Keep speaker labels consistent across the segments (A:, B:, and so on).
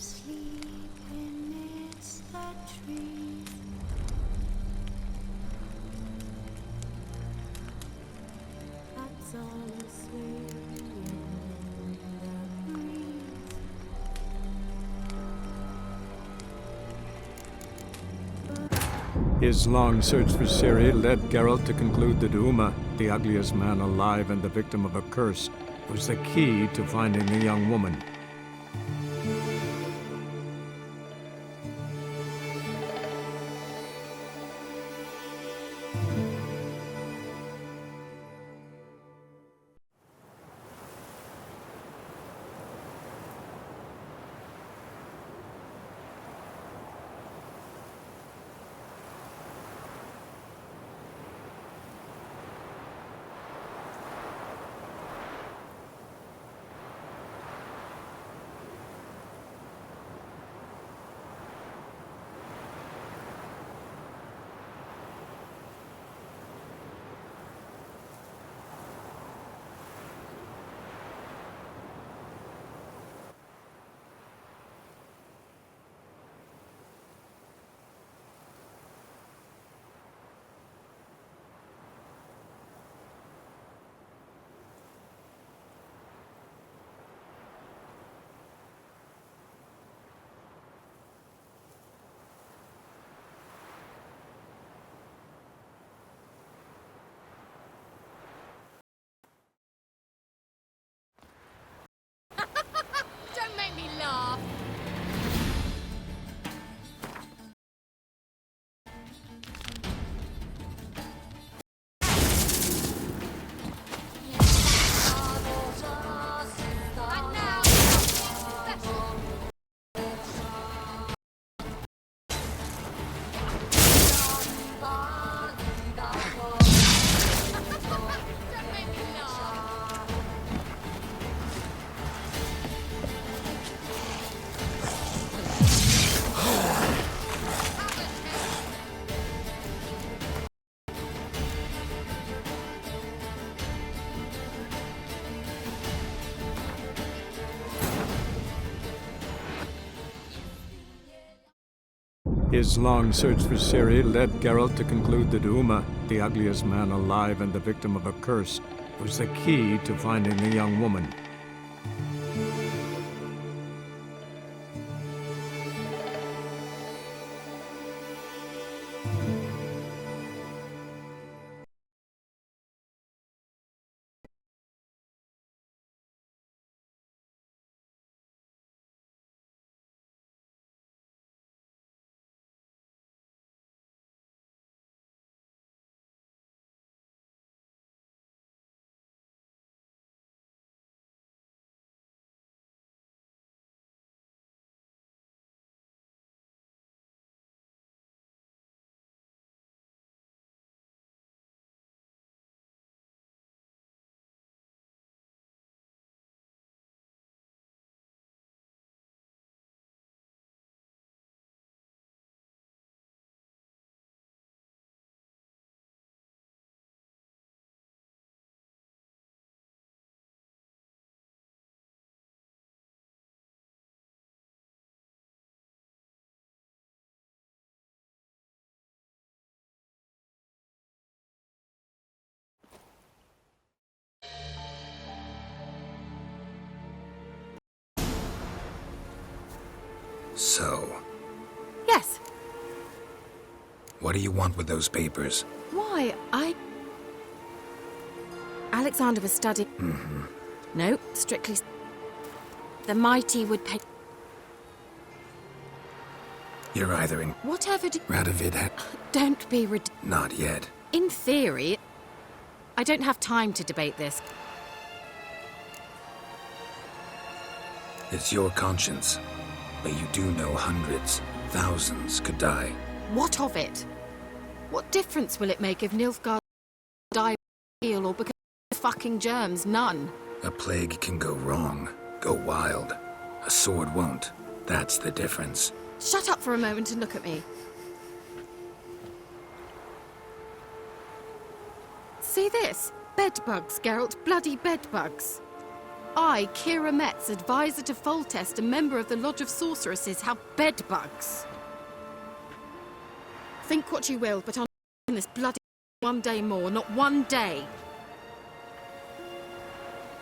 A: sleep amidst the trees. That's all swaying in the breeze.
B: His long search for Ciri led Geralt to conclude that Uma, the ugliest man alive and the victim of a curse, was the key to finding the young woman.
C: Don't make me laugh. And now, don't make me laugh.
B: His long search for Ciri led Geralt to conclude that Uma, the ugliest man alive and the victim of a curse, was the key to finding the young woman.
D: So,
C: Yes.
D: what do you want with those papers?
C: Why, Alexander was studying... No, strictly... The mighty would pay...
D: You're either in
C: Whatever do...
D: Radovid.
C: Don't be
D: Not yet.
C: In theory, I don't have time to debate this.
D: It's your conscience. But you do know hundreds, thousands could die.
C: What of it? What difference will it make if Nilfgaard die or because of fucking germs? None.
D: A plague can go wrong, go wild. A sword won't. That's the difference.
C: Shut up for a moment and look at me. See this? Bedbugs, Geralt. Bloody bedbugs. I, Kira Metz, advisor to Foltest and member of the Lodge of Sorceresses, have bedbugs. Think what you will, but I'm in this bloody one day more, not one day.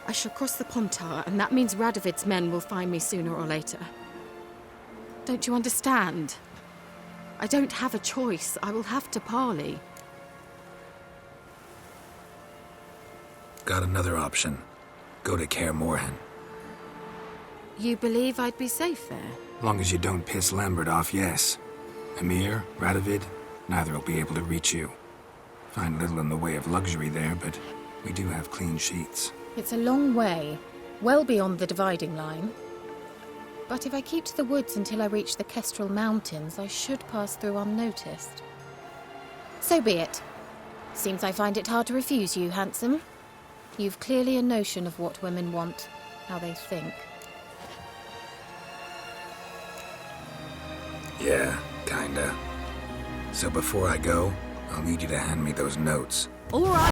C: I shall cross the Pontar, and that means Radovid's men will find me sooner or later. Don't you understand? I don't have a choice. I will have to parley.
D: Got another option. Go to Kaer Morhen.
C: You believe I'd be safe there?
D: Long as you don't piss Lambert off, yes. Emir, Radovid, neither will be able to reach you. Find little in the way of luxury there, but we do have clean sheets.
E: It's a long way, well beyond the dividing line. But if I keep to the woods until I reach the Kestrel Mountains, I should pass through unnoticed. So be it. Seems I find it hard to refuse you, handsome. You've clearly a notion of what women want, how they think.
D: Yeah, kinda. So before I go, I'll need you to hand me those notes.
C: All right.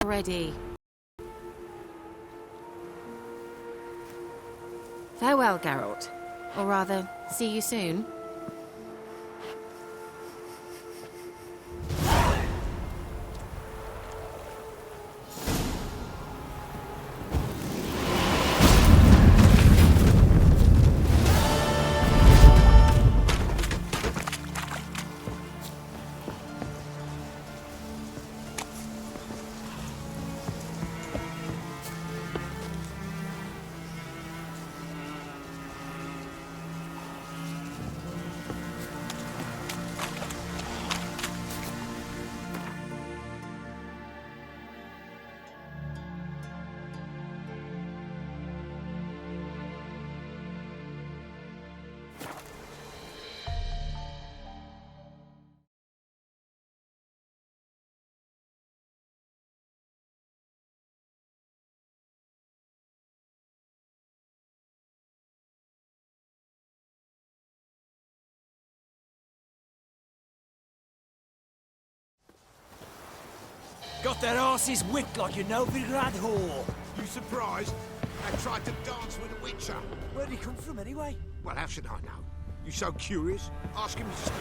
C: Already. Farewell, Geralt. Or rather, see you soon.
F: Got their asses whipped like you know, Vigrad whore.
G: You surprised? They tried to dance with a witcher.
F: Where'd he come from anyway?
G: Well, how should I know? You so curious? Ask him his story.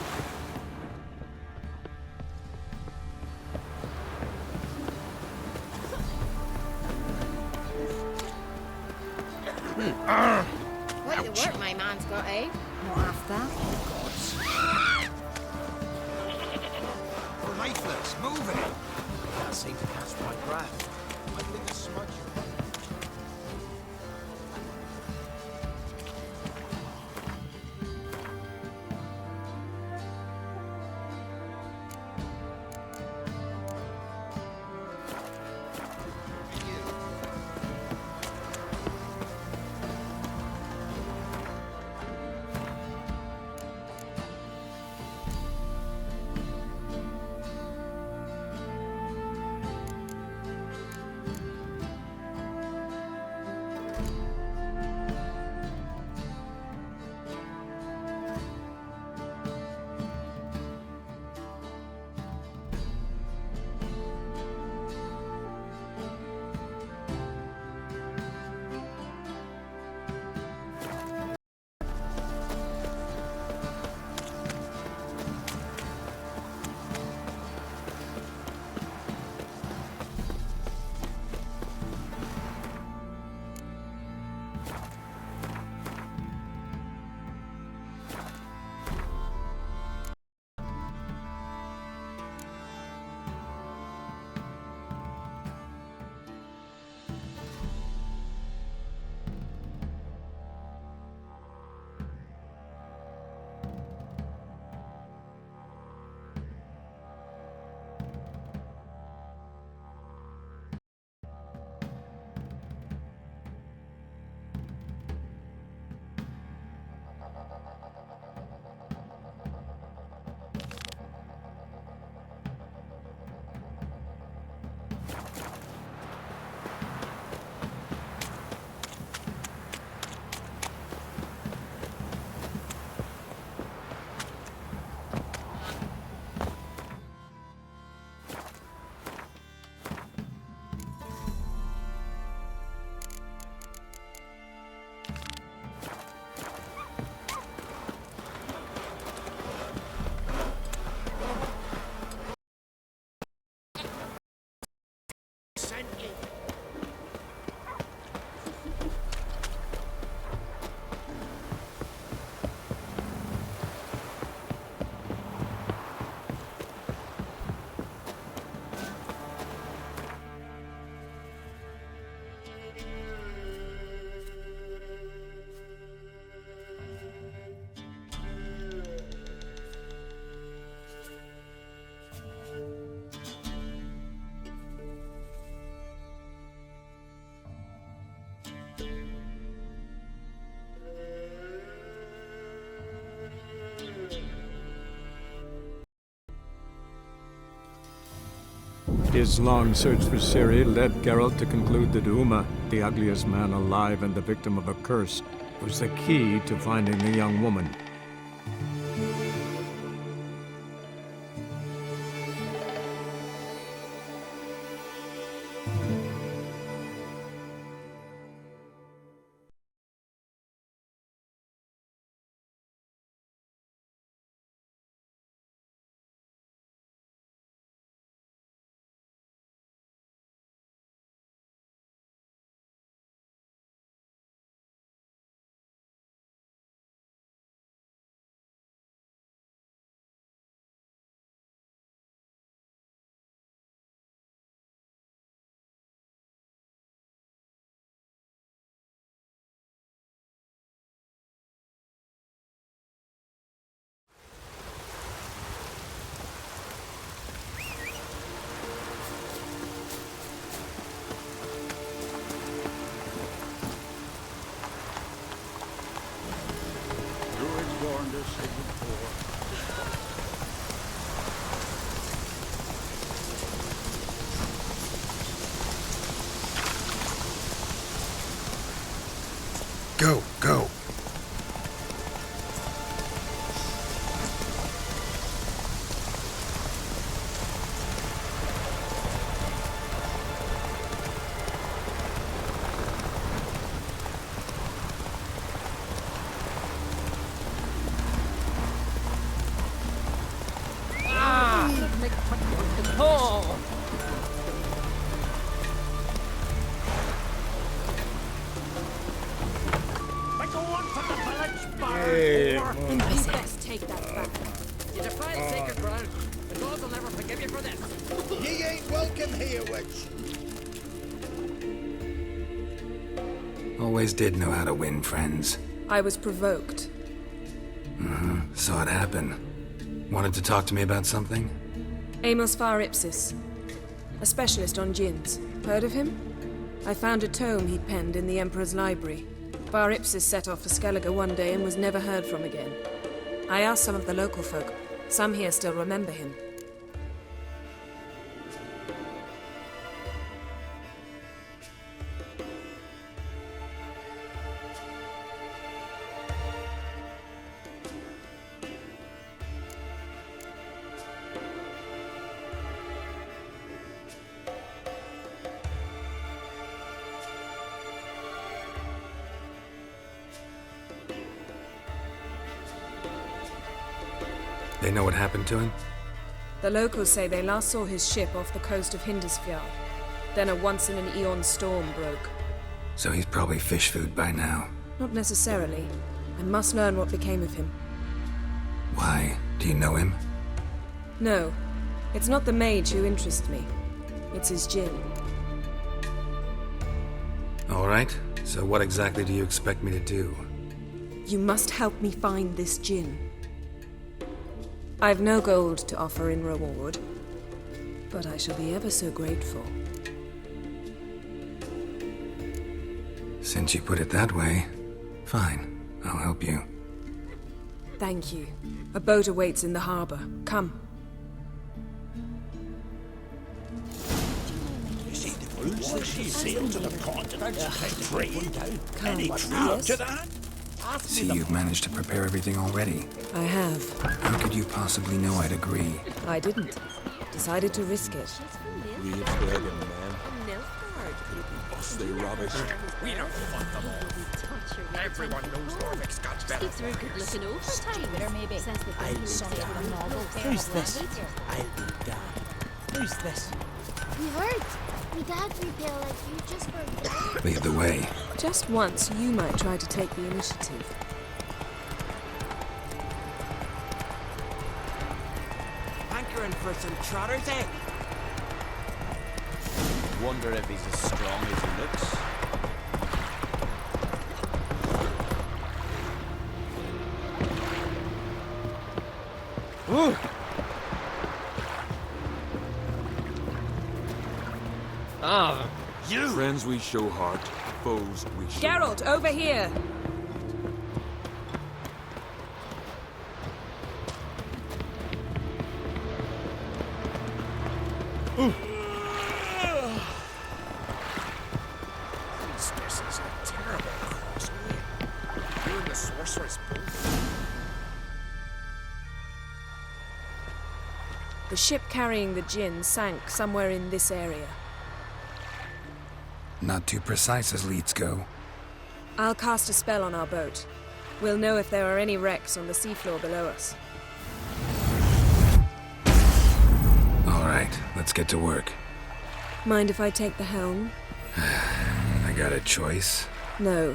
E: Quite the work my man's got, eh? Not after.
G: Leaflets, move it!
F: Can't seem to catch my breath.
G: I think it's smudge.
B: His long search for Ciri led Geralt to conclude that Uma, the ugliest man alive and the victim of a curse, was the key to finding the young woman.
G: Druids warned us it would pour.
D: Go, go.
F: I go on from the village bar.
H: You best take that back. You defile sacred ground. The gods will never forgive you for this.
G: Ye ain't welcome here, witch.
D: Always did know how to win friends.
I: I was provoked.
D: Saw it happen. Wanted to talk to me about something?
I: Amos Far Ipsis, a specialist on djinns. Heard of him? I found a tome he'd penned in the Emperor's library. Far Ipsis set off for Skellige one day and was never heard from again. I asked some of the local folk. Some here still remember him.
D: They know what happened to him?
I: The locals say they last saw his ship off the coast of Hindisfjord. Then a once-in-an-eon storm broke.
D: So he's probably fish food by now.
I: Not necessarily. I must learn what became of him.
D: Why? Do you know him?
I: No, it's not the mage who interests me. It's his djinn.
D: All right. So what exactly do you expect me to do?
I: You must help me find this djinn. I've no gold to offer in reward, but I shall be ever so grateful.
D: Since you put it that way, fine. I'll help you.
I: Thank you. A boat awaits in the harbor. Come.
G: You see the blues that she sailed to the continent to take trade? Any truth
I: Yes.
G: to that?
D: See, you've managed to prepare everything already.
I: I have.
D: How could you possibly know I'd agree?
I: I didn't. Decided to risk it.
G: We're begging, man. Bust they rubbish. We don't fuck them all. Everyone knows Norvik's got better.
H: They're good looking overtime. Better maybe. Says the
F: I'll
H: big
F: be
H: shot of a novel.
F: Who's this? I'll be damned. Who's this?
J: We heard. We dad repel like you just were.
D: Lead the way.
I: Just once, you might try to take the initiative.
F: Hankering for some trotters, eh?
K: Wonder if he's as strong as he looks.
G: You! Friends we show heart, foes we show...
I: Geralt, over here!
F: sorceress.
I: The ship carrying the Jinn sank somewhere in this area.
D: Not too precise as leads go.
I: I'll cast a spell on our boat. We'll know if there are any wrecks on the seafloor below us.
D: All right, let's get to work.
I: Mind if I take the helm?
D: I got a choice.
I: No.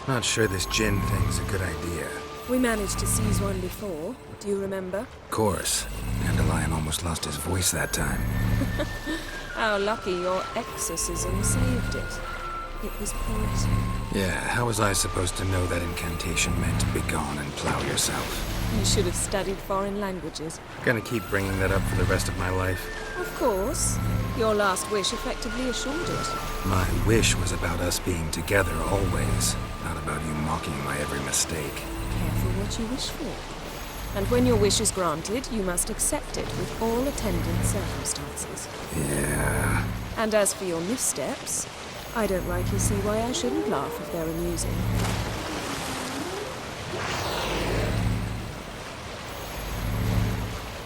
D: Not sure this Jinn thing's a good idea.
I: We managed to seize one before. Do you remember?
D: Of course. Dandelion almost lost his voice that time.
I: How lucky your exorcism saved it. It was poetic.
D: Yeah, how was I supposed to know that incantation meant begone and plow yourself?
I: You should have studied foreign languages.
D: Gonna keep bringing that up for the rest of my life.
I: Of course. Your last wish effectively assured it.
D: My wish was about us being together always, not about you mocking my every mistake.
I: Careful what you wish for. And when your wish is granted, you must accept it with all attendant circumstances.
D: Yeah.
I: And as for your missteps, I don't rightly see why I shouldn't laugh if they're amusing.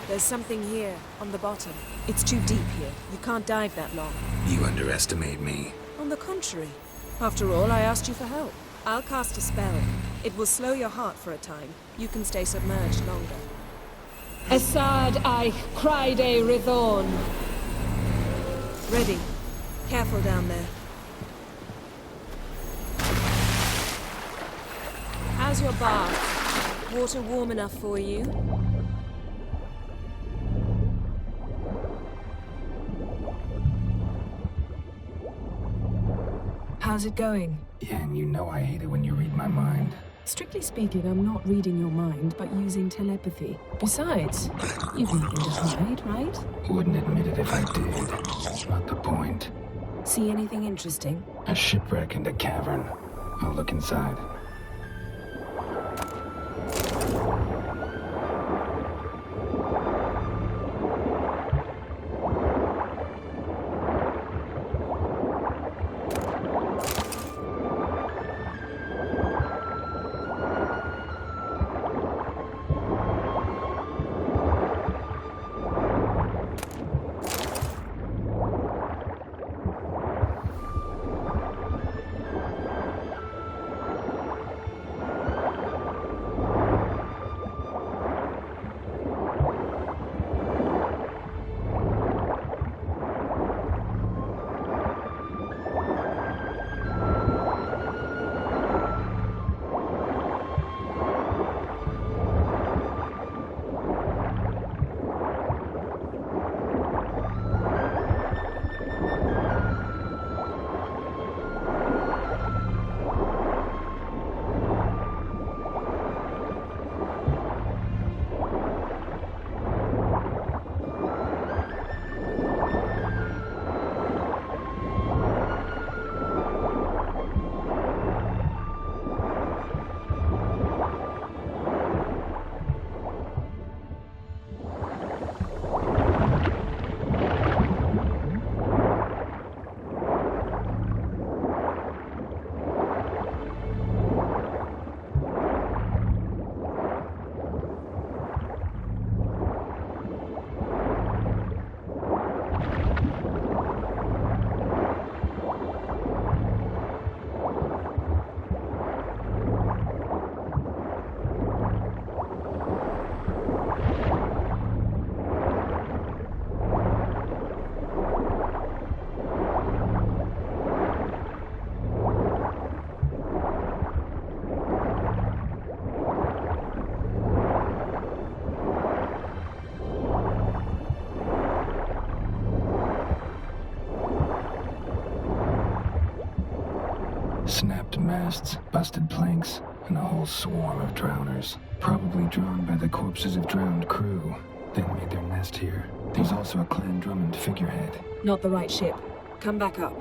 I: There's something here, on the bottom. It's too deep here. You can't dive that long.
D: You underestimate me.
I: On the contrary. After all, I asked you for help. I'll cast a spell. It will slow your heart for a time. You can stay submerged longer.
L: Assad I cried a Rithorn.
I: Ready. Careful down there. How's your bath? Water warm enough for you?
M: How's it going?
D: Yeah, and you know I hate it when you read my mind.
M: Strictly speaking, I'm not reading your mind, but using telepathy. Besides, you've nothing to hide, right?
D: Wouldn't admit it if I did. That's not the point.
M: See anything interesting?
D: A shipwreck and a cavern. I'll look inside. Snapped masts, busted planks, and a whole swarm of drowners. Probably drawn by the corpses of drowned crew. They made their nest here. There's also a Clan Drummond figurehead.
I: Not the right ship. Come back up.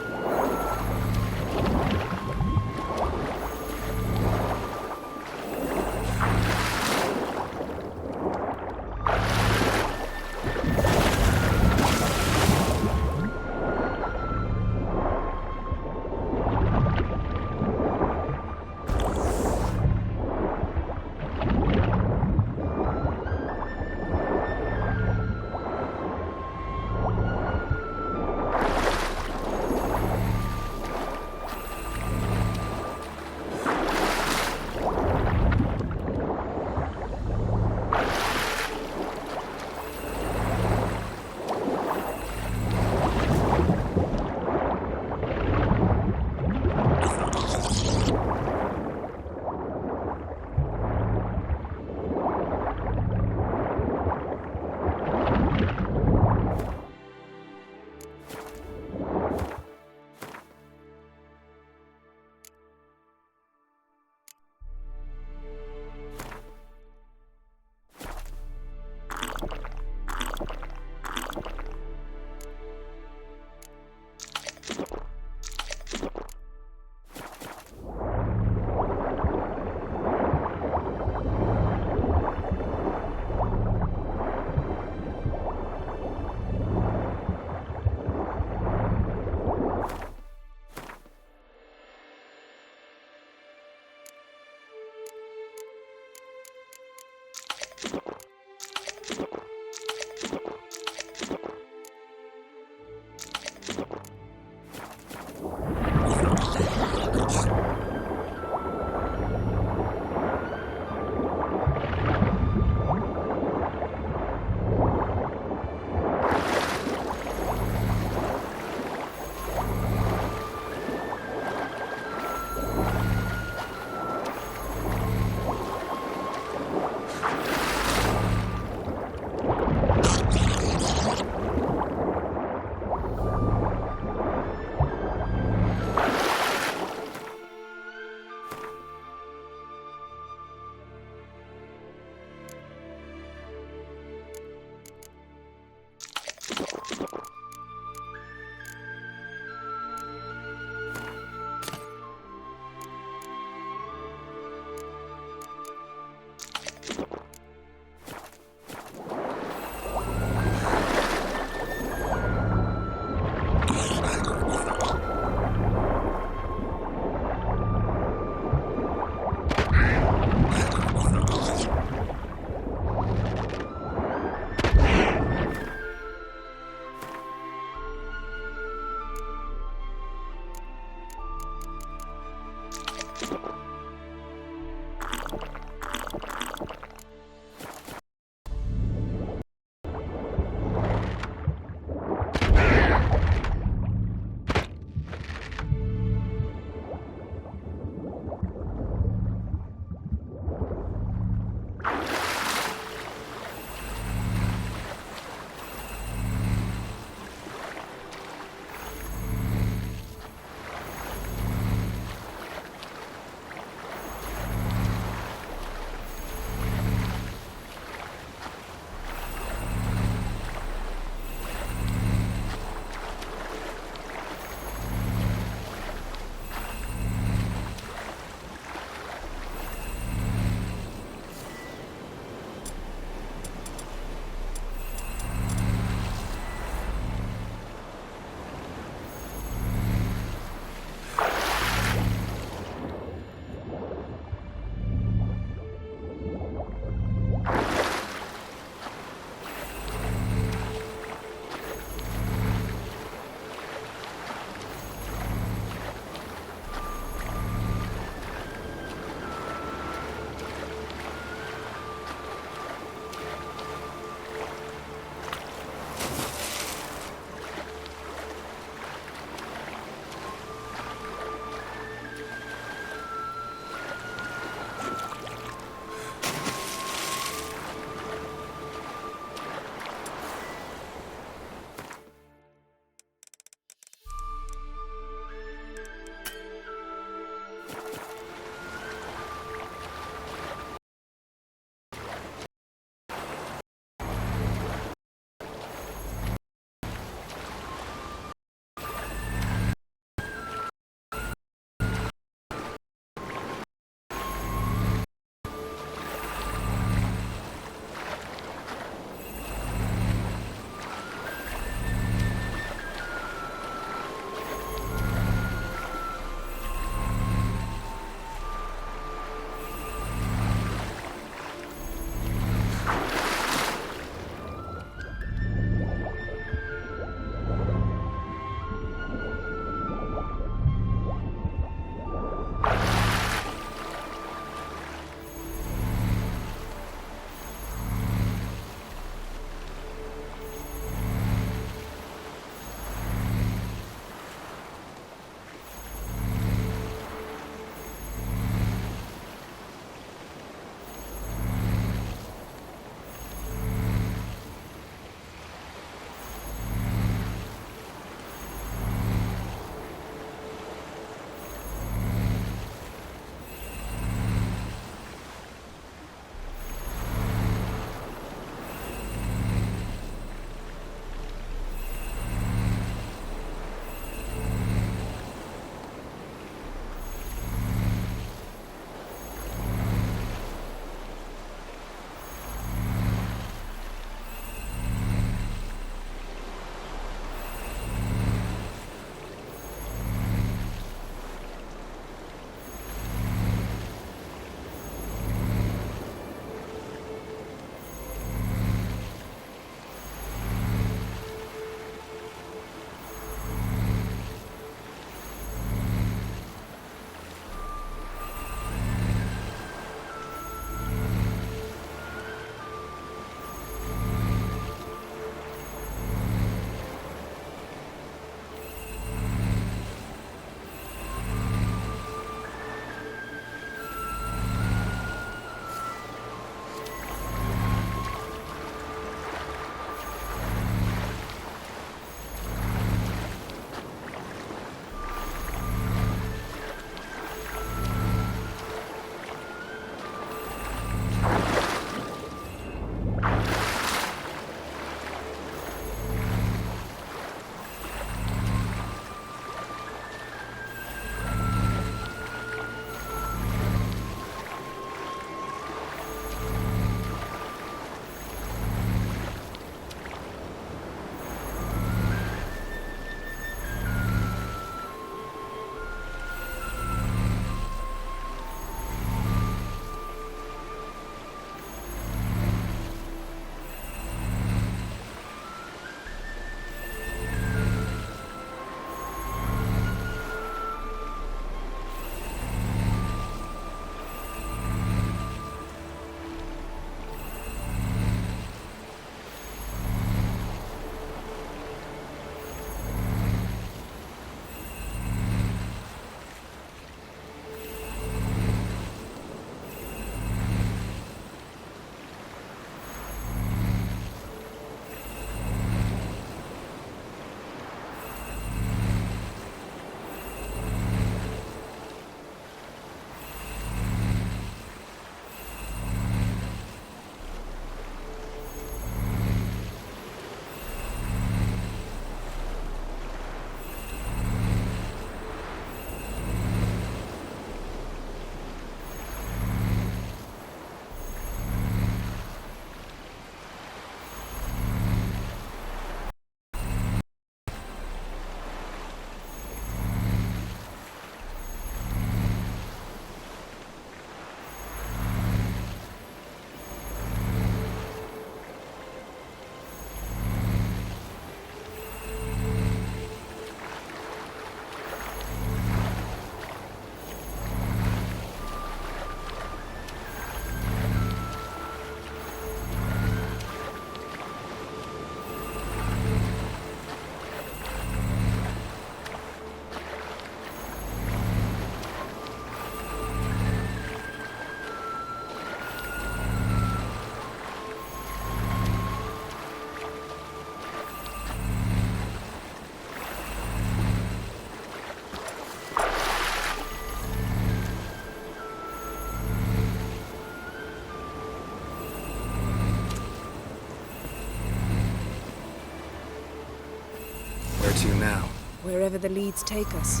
I: wherever the leads take us.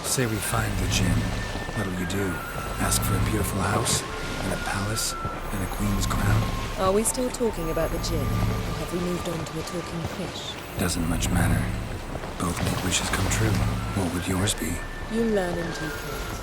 D: Say we find the Jinn. What'll you do? Ask for a beautiful house? And a palace? And a queen's crown?
I: Are we still talking about the Jinn? Or have we moved on to a talking fish?
D: Doesn't much matter. Both make wishes come true. What would yours be?
I: You learn in due course.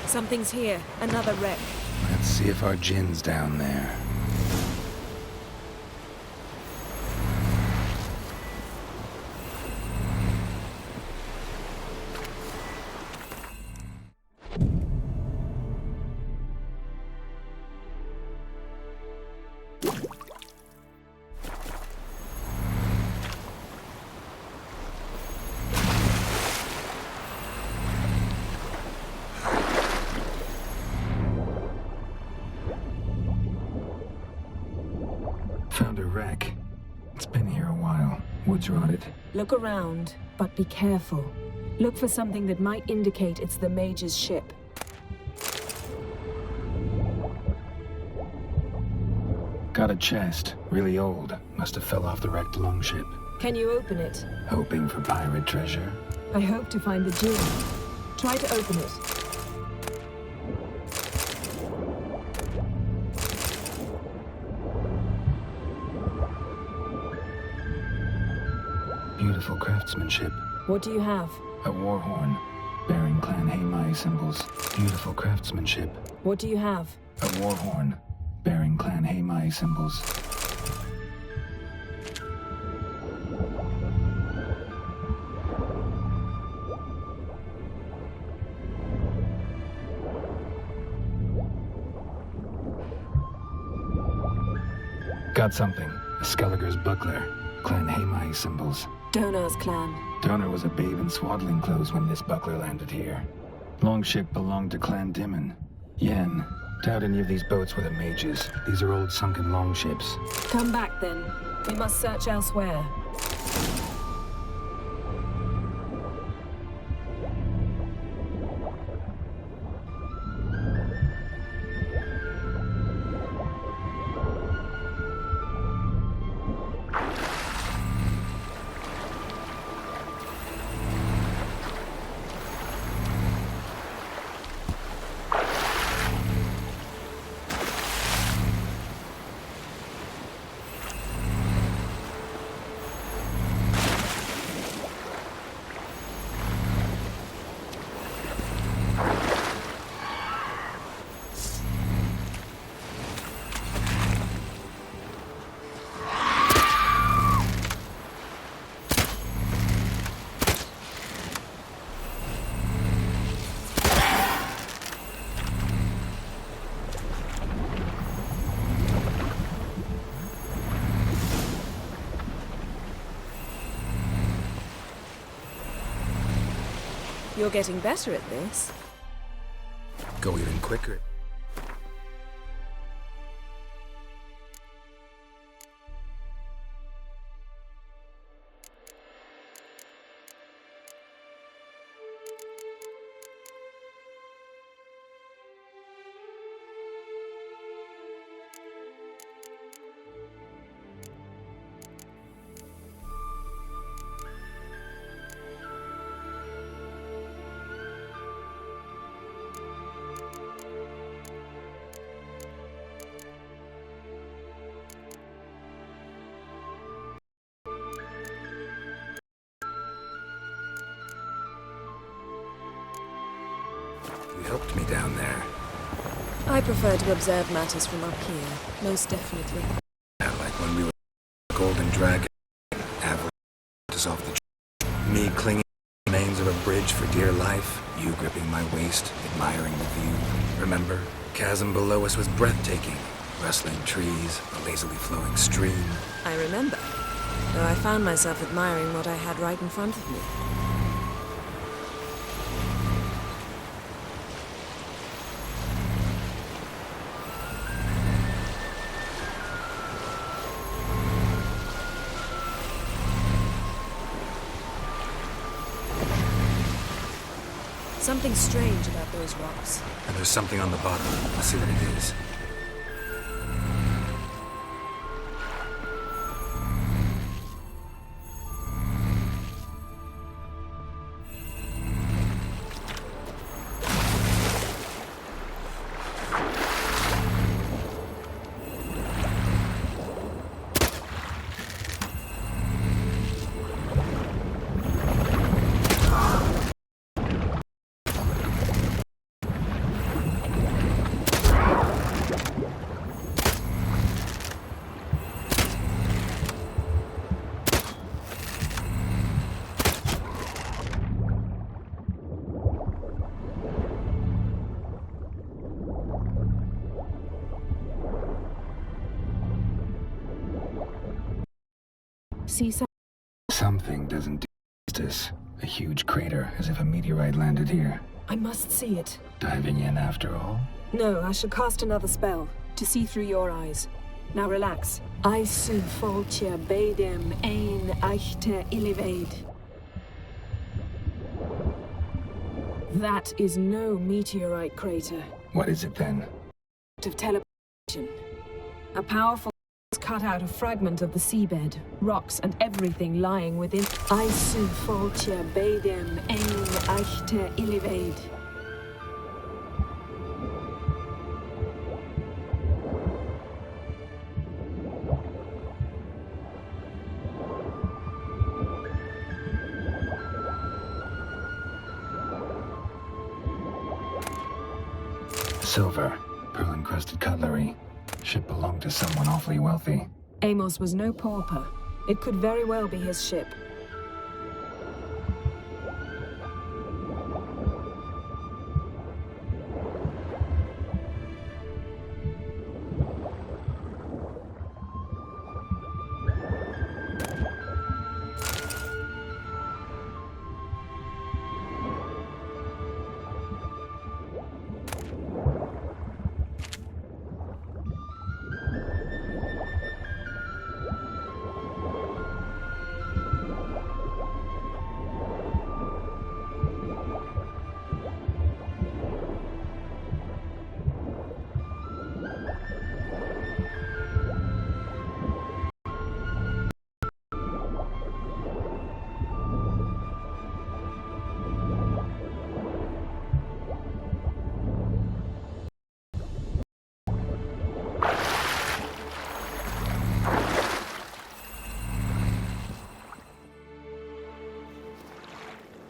I: Something's here. Another wreck.
D: Let's see if our Jinn's down there. Found a wreck. It's been here a while. What's rotted?
M: Look around, but be careful. Look for something that might indicate it's the Mage's ship.
D: Got a chest. Really old. Must have fell off the wrecked longship.
M: Can you open it?
D: Hoping for pirate treasure.
M: I hope to find the Jinn. Try to open it.
D: Beautiful craftsmanship.
M: What do you have?
D: A war horn, bearing Clan Haimai symbols. Beautiful craftsmanship.
M: What do you have?
D: A war horn, bearing Clan Haimai symbols. Got something. A Skelliger's buckler. Clan Haimai symbols.
M: Donar's clan.
D: Donar was a babe in swaddling clothes when this buckler landed here. Longship belonged to Clan Dimon. Yen. Doubt any of these boats were the mages. These are old sunken longships.
M: Come back then. We must search elsewhere.
I: You're getting better at this.
D: Go even quicker. You helped me down there.
I: I prefer to observe matters from up here, most definitely.
D: Yeah, like when we were Golden Dragon. Avalanche us off the me clinging to the remains of a bridge for dear life. You gripping my waist, admiring the view. Remember? Chasm below us was breathtaking. Rustling trees, a lazily flowing stream.
I: I remember, though I found myself admiring what I had right in front of me. Something strange about those rocks.
D: And there's something on the bottom. I'll see what it is.
M: See
D: Something doesn't do justice. A huge crater, as if a meteorite landed here.
M: I must see it.
D: Diving in after all?
M: No, I shall cast another spell to see through your eyes. Now relax. I su foltia bedem ein eichte illivaid. That is no meteorite crater.
D: What is it then?
M: Of teleportation. A powerful cut out a fragment of the seabed, rocks and everything lying within. I su foltia bedem ein eichte illivaid.
D: Silver, pearl-encrusted cutlery. Should belong to someone awfully wealthy.
M: Amos was no pauper. It could very well be his ship.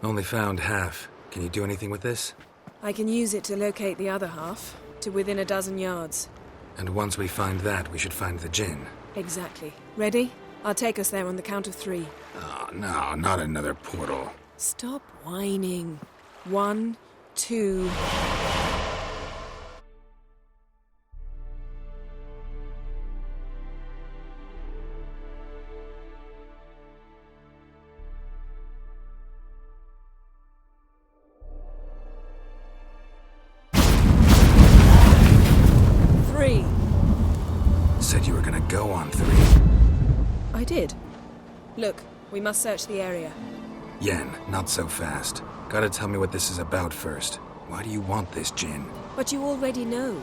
D: Only found half. Can you do anything with this?
I: I can use it to locate the other half, to within a dozen yards.
D: And once we find that, we should find the gin.
I: Exactly. Ready? I'll take us there on the count of 3.
D: Oh, no, not another portal.
I: Stop whining. 1, 2...
D: Said you were gonna go on 3.
I: I did. Look, we must search the area.
D: Yen, not so fast. Gotta tell me what this is about first. Why do you want this gin?
I: But you already know.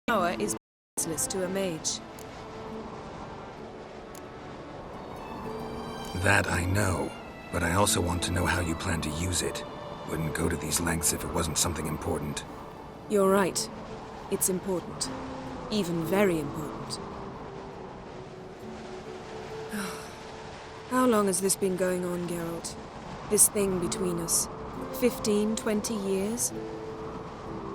I: Power is useless to a mage.
D: That I know, but I also want to know how you plan to use it. Wouldn't go to these lengths if it wasn't something important.
I: You're right. It's important. Even very important. How long has this been going on, Geralt? This thing between us? 15, 20 years?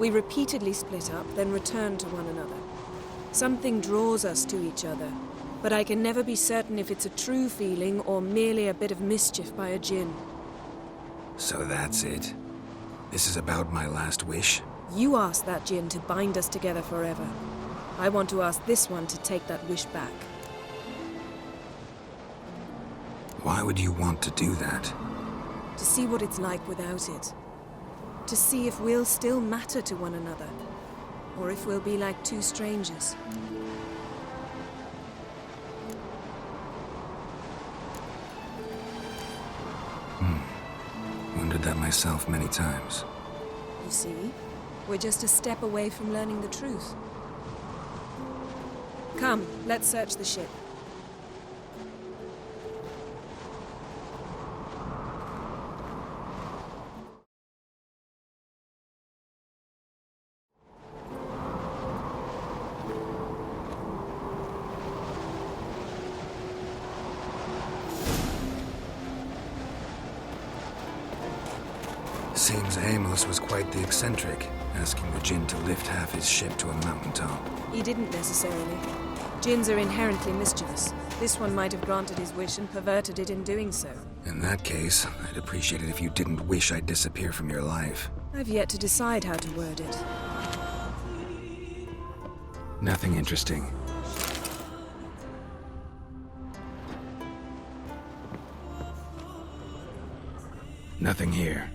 I: We repeatedly split up, then returned to one another. Something draws us to each other, but I can never be certain if it's a true feeling or merely a bit of mischief by a djinn.
D: So that's it? This is about my last wish?
I: You asked that Jinn to bind us together forever. I want to ask this one to take that wish back.
D: Why would you want to do that?
I: To see what it's like without it. To see if we'll still matter to one another. Or if we'll be like two strangers.
D: Wondered that myself many times.
I: You see, we're just a step away from learning the truth. Come, let's search the ship.
D: Seems Amos was quite the eccentric, asking the Jinn to lift half his ship to a mountaintop.
I: He didn't necessarily. Jinns are inherently mischievous. This one might have granted his wish and perverted it in doing so.
D: In that case, I'd appreciate it if you didn't wish I'd disappear from your life.
I: I've yet to decide how to word it.
D: Nothing interesting. Nothing here.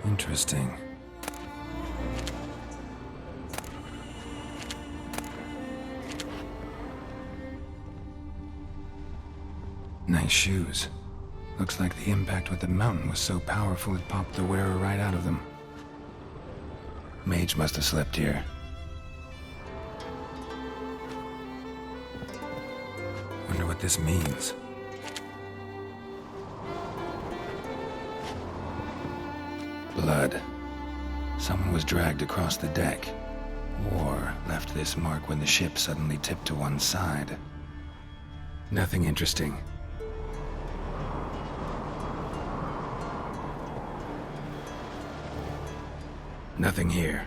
D: Interesting. Nice shoes. Looks like the impact with the mountain was so powerful it popped the wearer right out of them. Mage must have slept here. Wonder what this means. Blood. Someone was dragged across the deck. Or left this mark when the ship suddenly tipped to one side. Nothing interesting. Nothing here.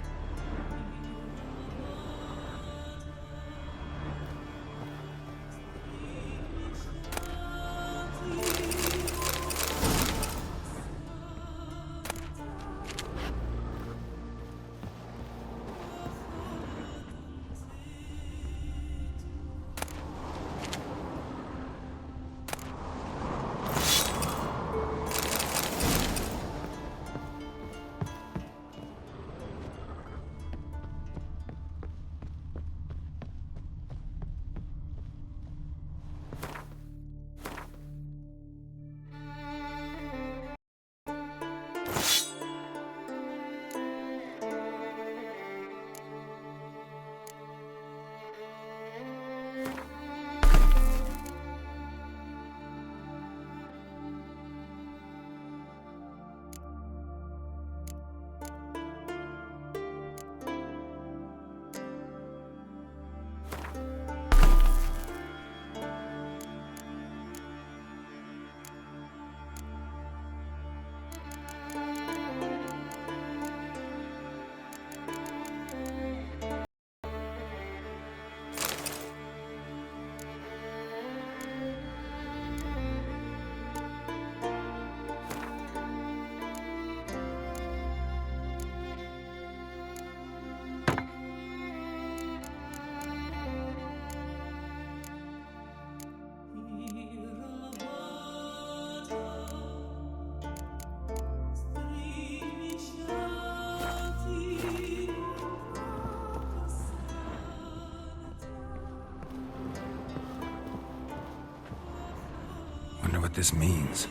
D: Wonder what this means.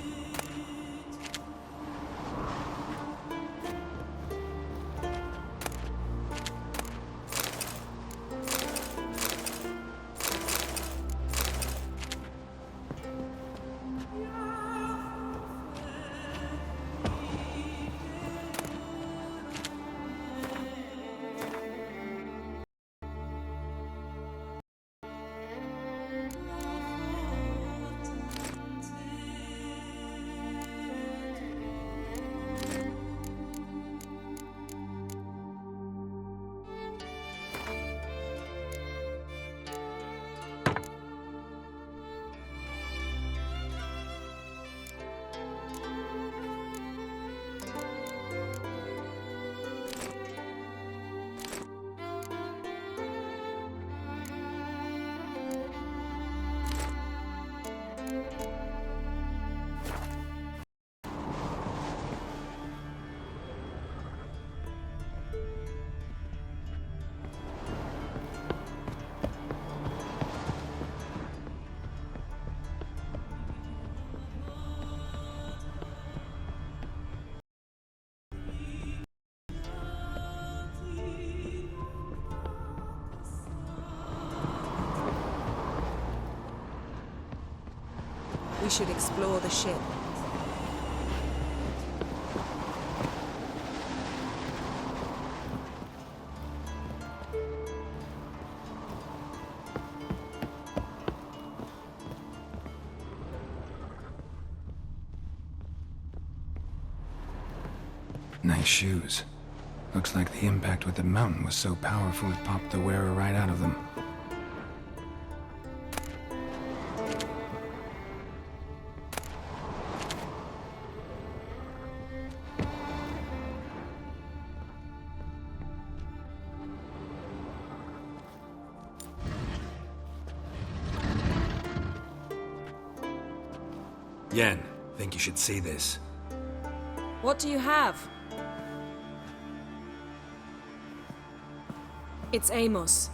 I: should explore the ship.
D: Nice shoes. Looks like the impact with the mountain was so powerful it popped the wearer right out of them. Yen, think you should see this.
I: What do you have? It's Amos.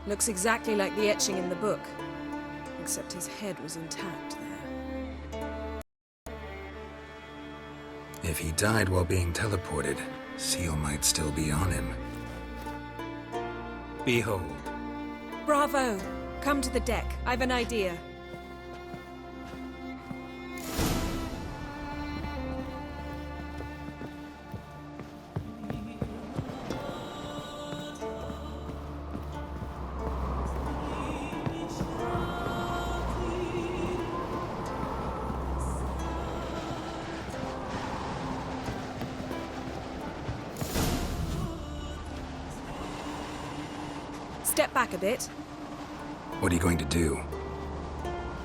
I: Looks exactly like the etching in the book. Except his head was intact there.
D: If he died while being teleported, Seal might still be on him. Behold.
I: Bravo! Come to the deck. I've an idea. Step back a bit.
D: What are you going to do?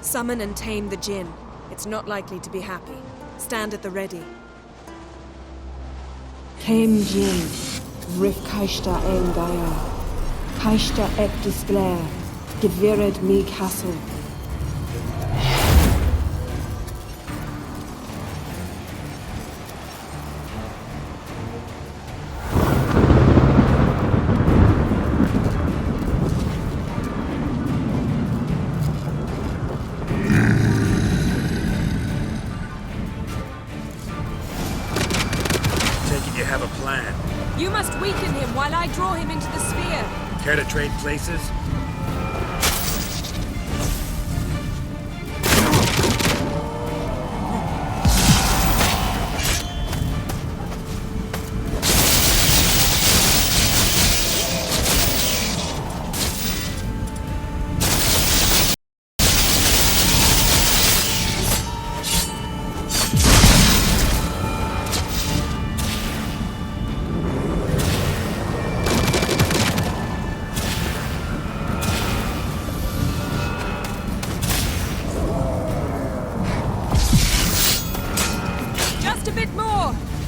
I: Summon and tame the Jinn. It's not likely to be happy. Stand at the ready.
M: Came Jin, Rif Kaishta en Gaia, Kaishta et Disglair, Gevired me Castle.
D: You have a plan.
I: You must weaken him while I draw him into the sphere.
D: Care to trade places?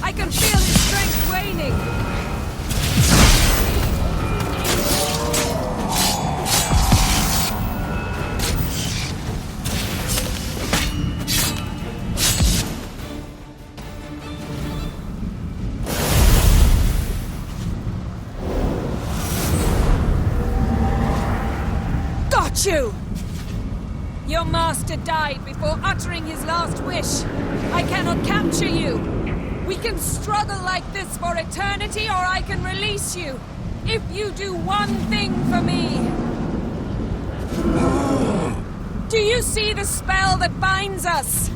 I: I can feel his strength waning. Got you! Your master died before uttering his last wish. I cannot capture you. We can struggle like this for eternity, or I can release you. If you do one thing for me. Do you see the spell that binds us?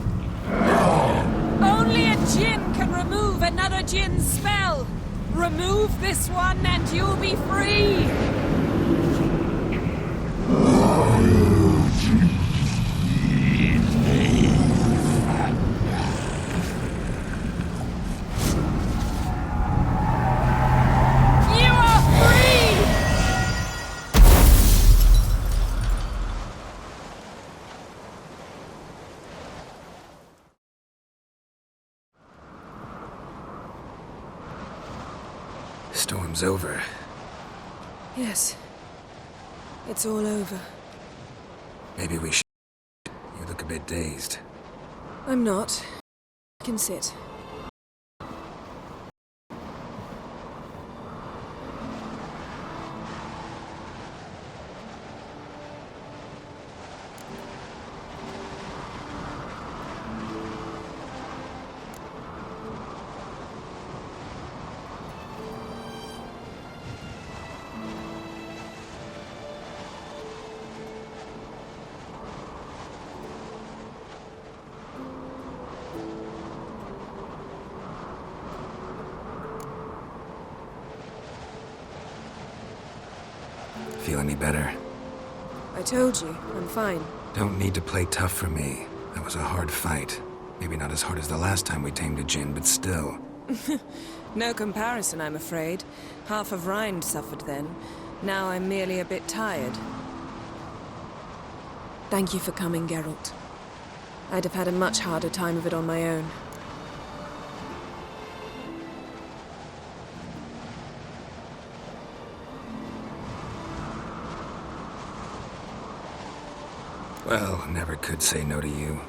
I: Only a Jinn can remove another Jinn's spell. Remove this one and you'll be free.
D: Storm's over.
I: Yes. It's all over.
D: Maybe we should. You look a bit dazed.
I: I'm not. I can sit.
D: Feel any better?
I: I told you, I'm fine.
D: Don't need to play tough for me. That was a hard fight. Maybe not as hard as the last time we tamed a djinn, but still.
I: No comparison, I'm afraid. Half of Rind suffered then. Now I'm merely a bit tired. Thank you for coming, Geralt. I'd have had a much harder time of it on my own.
D: Well, never could say no to you.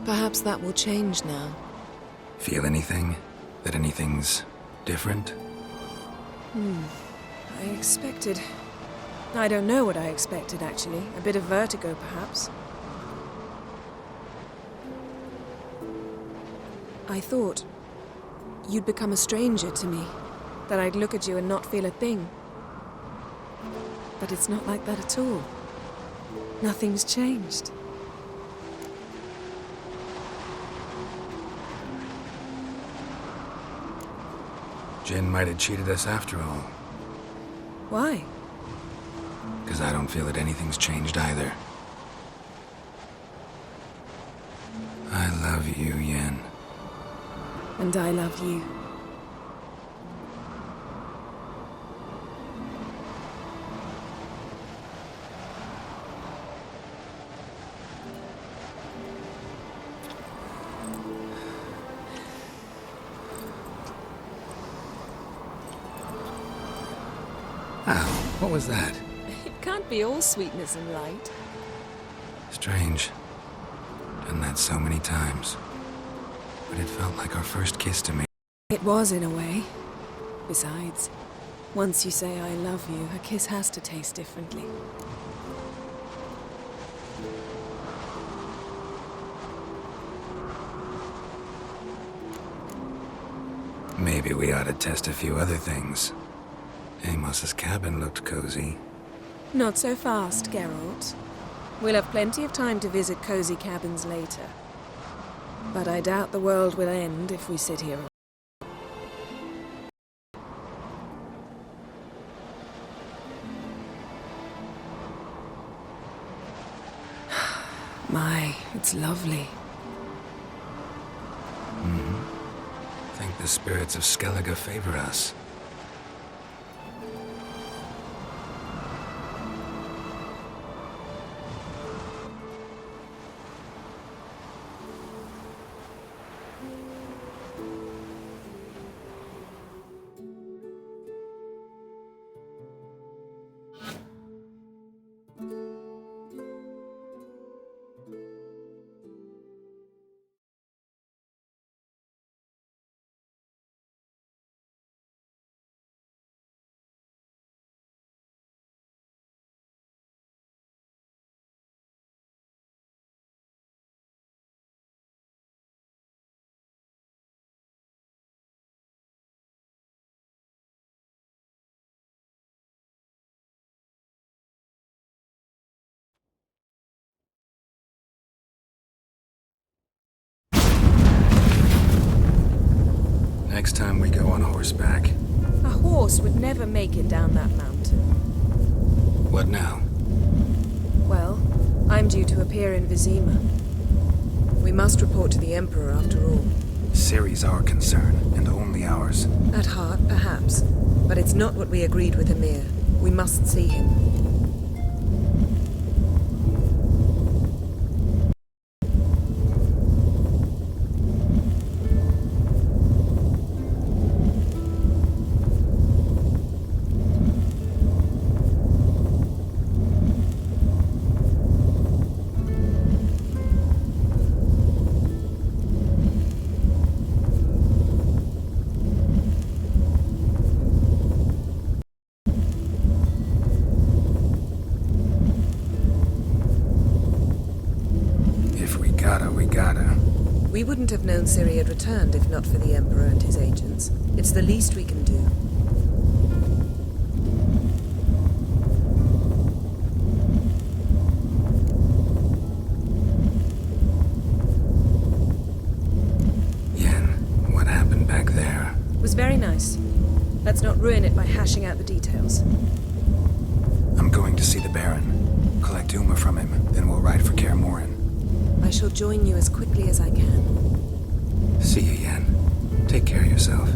I: Perhaps that will change now.
D: Feel anything? That anything's different?
I: I expected... I don't know what I expected, actually. A bit of vertigo, perhaps. I thought you'd become a stranger to me. That I'd look at you and not feel a thing. But it's not like that at all. Nothing's changed.
D: Jinn might have cheated us after all.
I: Why?
D: Because I don't feel that anything's changed either. I love you, Yen.
I: And I love you.
D: Ow, what was that?
I: It can't be all sweetness and light.
D: Strange. Done that so many times. But it felt like our first kiss to me.
I: It was, in a way. Besides, once you say I love you, a kiss has to taste differently.
D: Maybe we ought to test a few other things. Amos's cabin looked cozy.
I: Not so fast, Geralt. We'll have plenty of time to visit cozy cabins later. But I doubt the world will end if we sit here. My, it's lovely.
D: Think the spirits of Skellige favor us. Next time we go on horseback.
I: A horse would never make it down that mountain.
D: What now?
I: Well, I'm due to appear in Vizima. We must report to the Emperor after all.
D: Ciri's our concern, and only ours.
I: At heart, perhaps. But it's not what we agreed with Emir. We must see him. We wouldn't have known Ciri had returned if not for the Emperor and his agents. It's the least we can do.
D: Yen, what happened back there?
I: It was very nice. Let's not ruin it by hashing out the details.
D: I'm going to see the Baron. Collect Uma from him, then we'll ride for Kaer Morhen.
I: I shall join you as quickly as I can.
D: See you, Yen. Take care of yourself.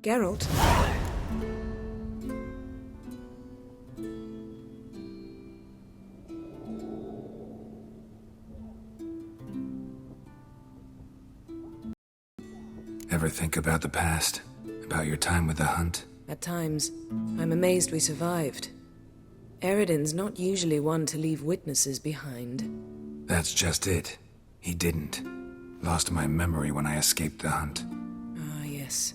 I: Geralt?
D: Ever think about the past? About your time with the Hunt?
I: At times, I'm amazed we survived. Eredin's not usually one to leave witnesses behind.
D: That's just it. He didn't. Lost my memory when I escaped the Hunt.
I: Ah, yes.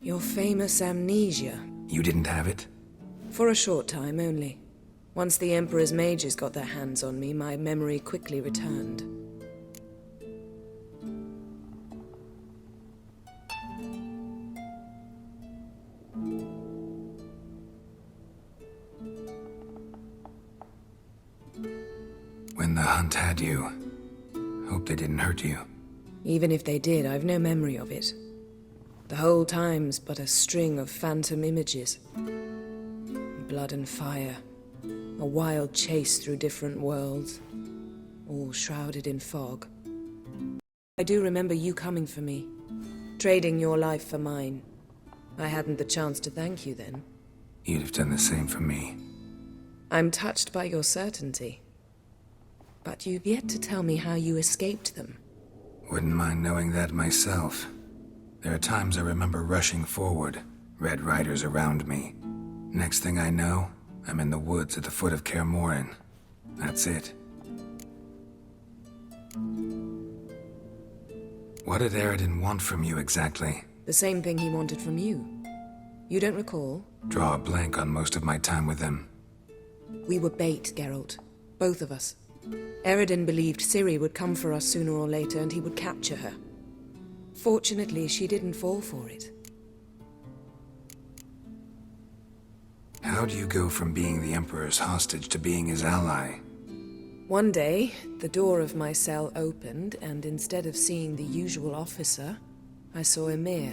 I: Your famous amnesia.
D: You didn't have it?
I: For a short time only. Once the Emperor's mages got their hands on me, my memory quickly returned.
D: When the Hunt had you, hope they didn't hurt you.
I: Even if they did, I've no memory of it. The whole time's but a string of phantom images. Blood and fire. A wild chase through different worlds. All shrouded in fog. I do remember you coming for me. Trading your life for mine. I hadn't the chance to thank you then.
D: You'd have done the same for me.
I: I'm touched by your certainty. But you've yet to tell me how you escaped them.
D: Wouldn't mind knowing that myself. There are times I remember rushing forward, red riders around me. Next thing I know, I'm in the woods at the foot of Kaer Morhen. That's it. What did Eredin want from you exactly?
I: The same thing he wanted from you. You don't recall?
D: Draw a blank on most of my time with him.
I: We were bait, Geralt. Both of us. Eredin believed Ciri would come for us sooner or later and he would capture her. Fortunately, she didn't fall for it.
D: How do you go from being the Emperor's hostage to being his ally?
I: One day, the door of my cell opened, and instead of seeing the usual officer, I saw Emir.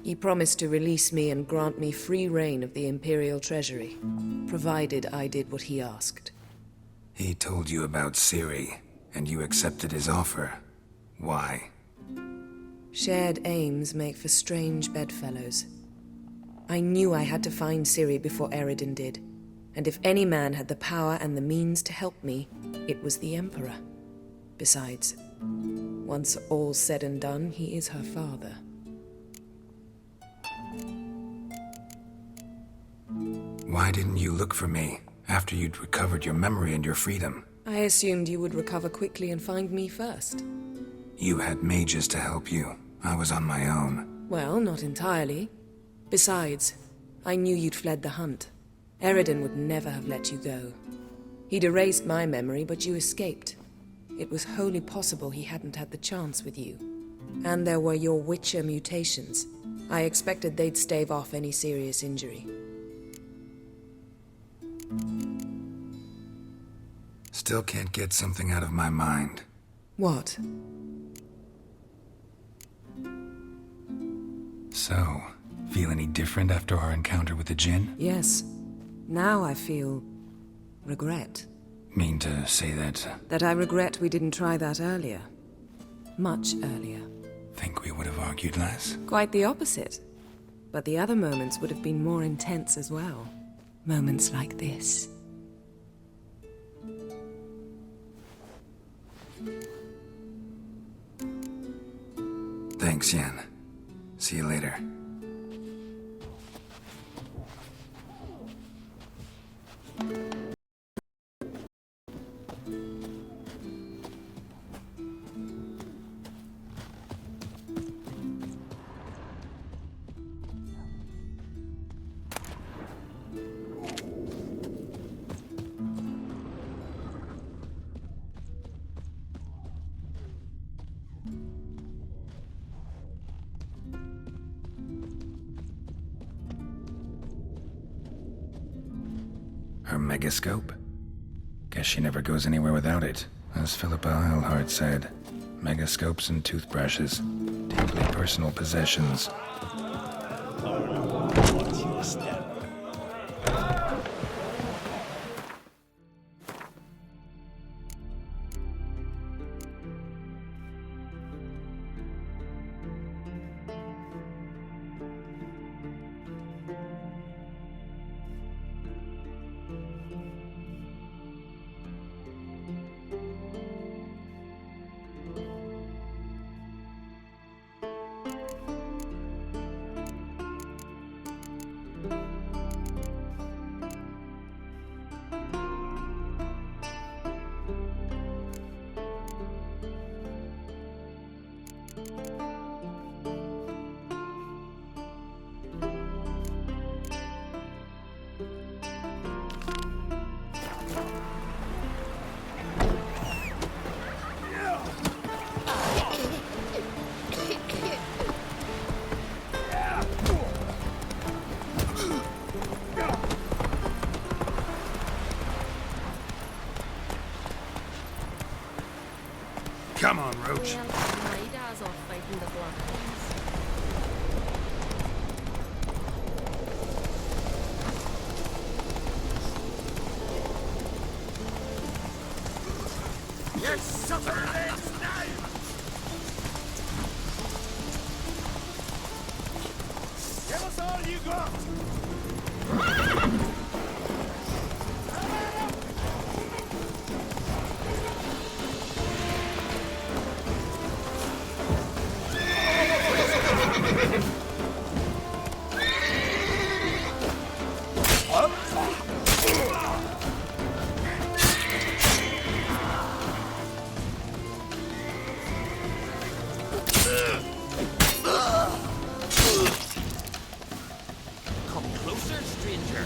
I: He promised to release me and grant me free reign of the Imperial Treasury, provided I did what he asked.
D: He told you about Ciri, and you accepted his offer. Why?
I: Shared aims make for strange bedfellows. I knew I had to find Ciri before Eredin did, and if any man had the power and the means to help me, it was the Emperor. Besides, once all's said and done, he is her father.
D: Why didn't you look for me after you'd recovered your memory and your freedom?
I: I assumed you would recover quickly and find me first.
D: You had mages to help you. I was on my own.
I: Well, not entirely. Besides, I knew you'd fled the Hunt. Eredin would never have let you go. He'd erased my memory, but you escaped. It was wholly possible he hadn't had the chance with you. And there were your Witcher mutations. I expected they'd stave off any serious injury.
D: Still can't get something out of my mind.
I: What?
D: So, feel any different after our encounter with the Djinn?
I: Yes. Now I feel regret.
D: Mean to say that?
I: That I regret we didn't try that earlier. Much earlier.
D: Think we would have argued less?
I: Quite the opposite. But the other moments would have been more intense as well. Moments like this.
D: Thanks, Yen. See you later. Her megascope? Guess she never goes anywhere without it. As Philippa Eilhart said, megascopes and toothbrushes, deeply personal possessions.
F: Watch your step.
D: Come on, Roach.
A: My dad's off fighting the bloodhounds.
F: You suffer this now! Give us all you got!
H: Come closer, stranger.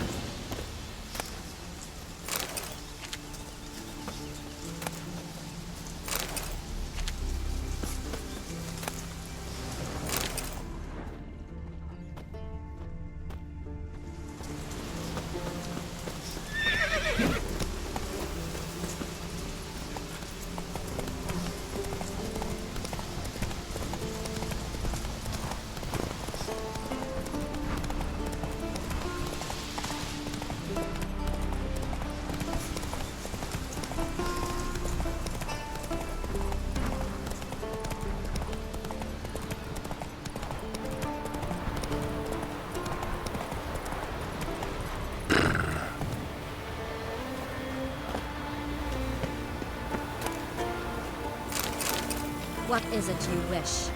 J: What is it you wish?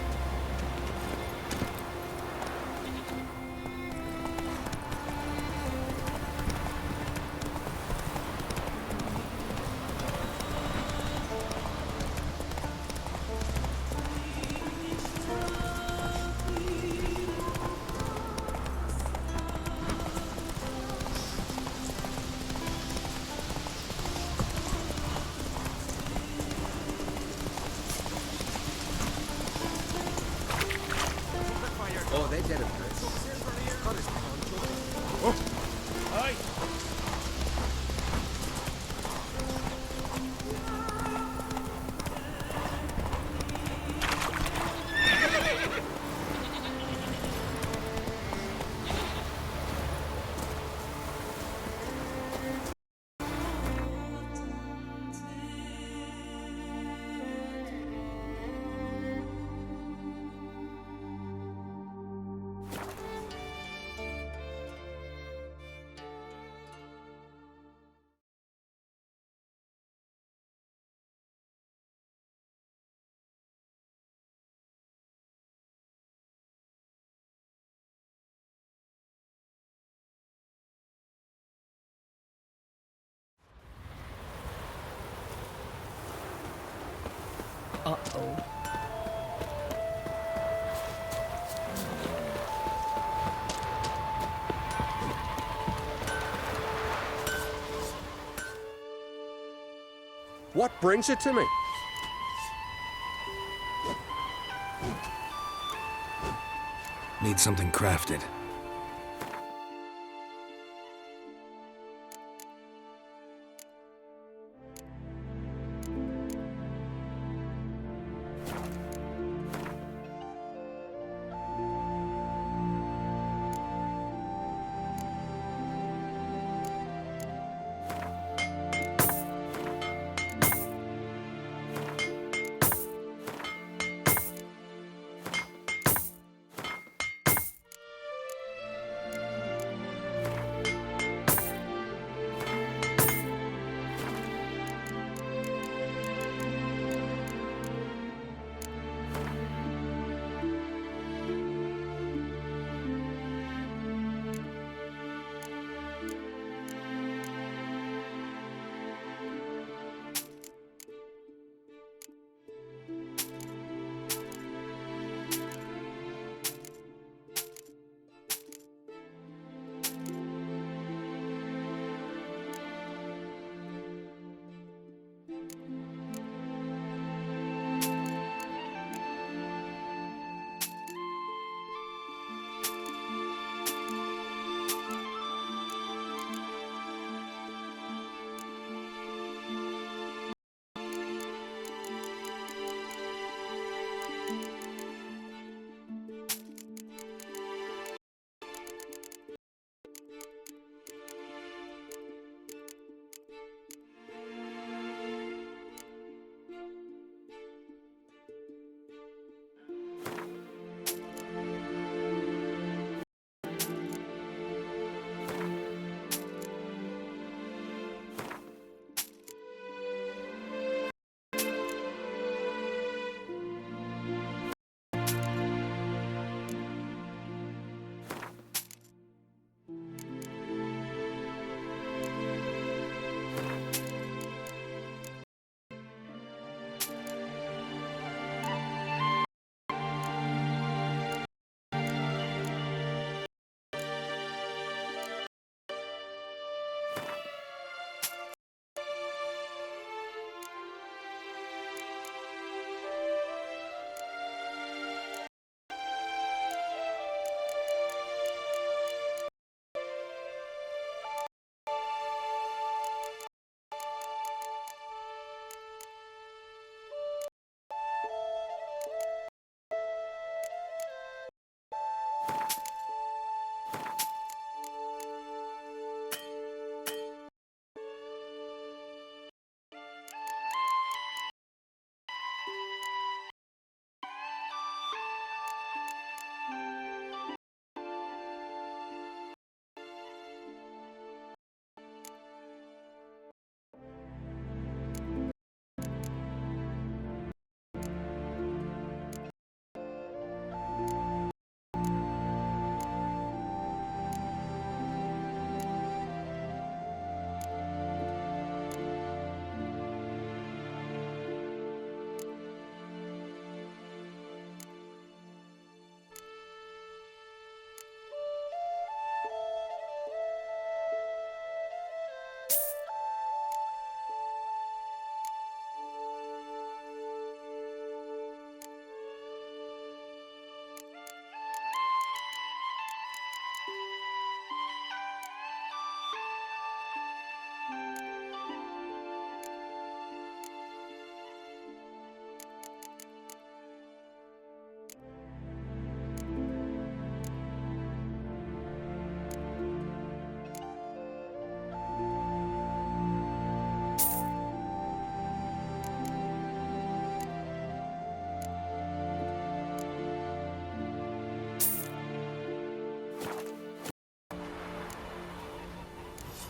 K: Oh, they did it.
F: Aye.
L: Uh-oh.
G: What brings it to me?
D: Need something crafted.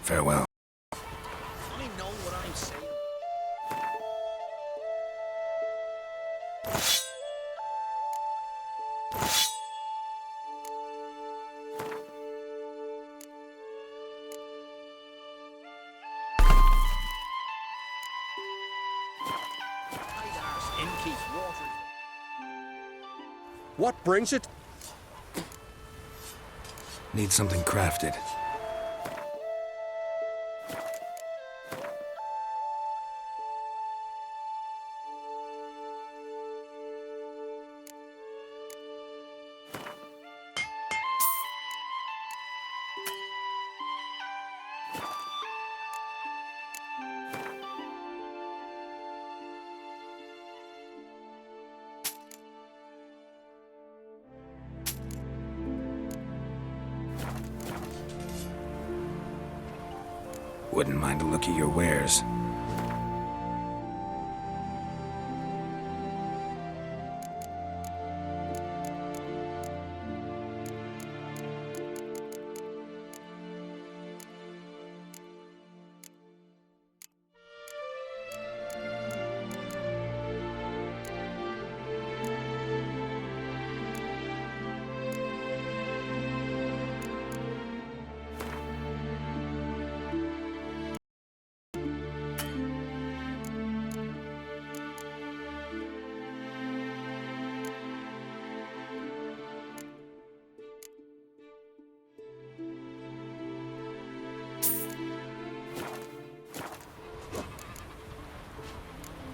D: Farewell.
K: I know what I'm saying.
G: What brings it?
D: Need something crafted. Wouldn't mind a look at your wares.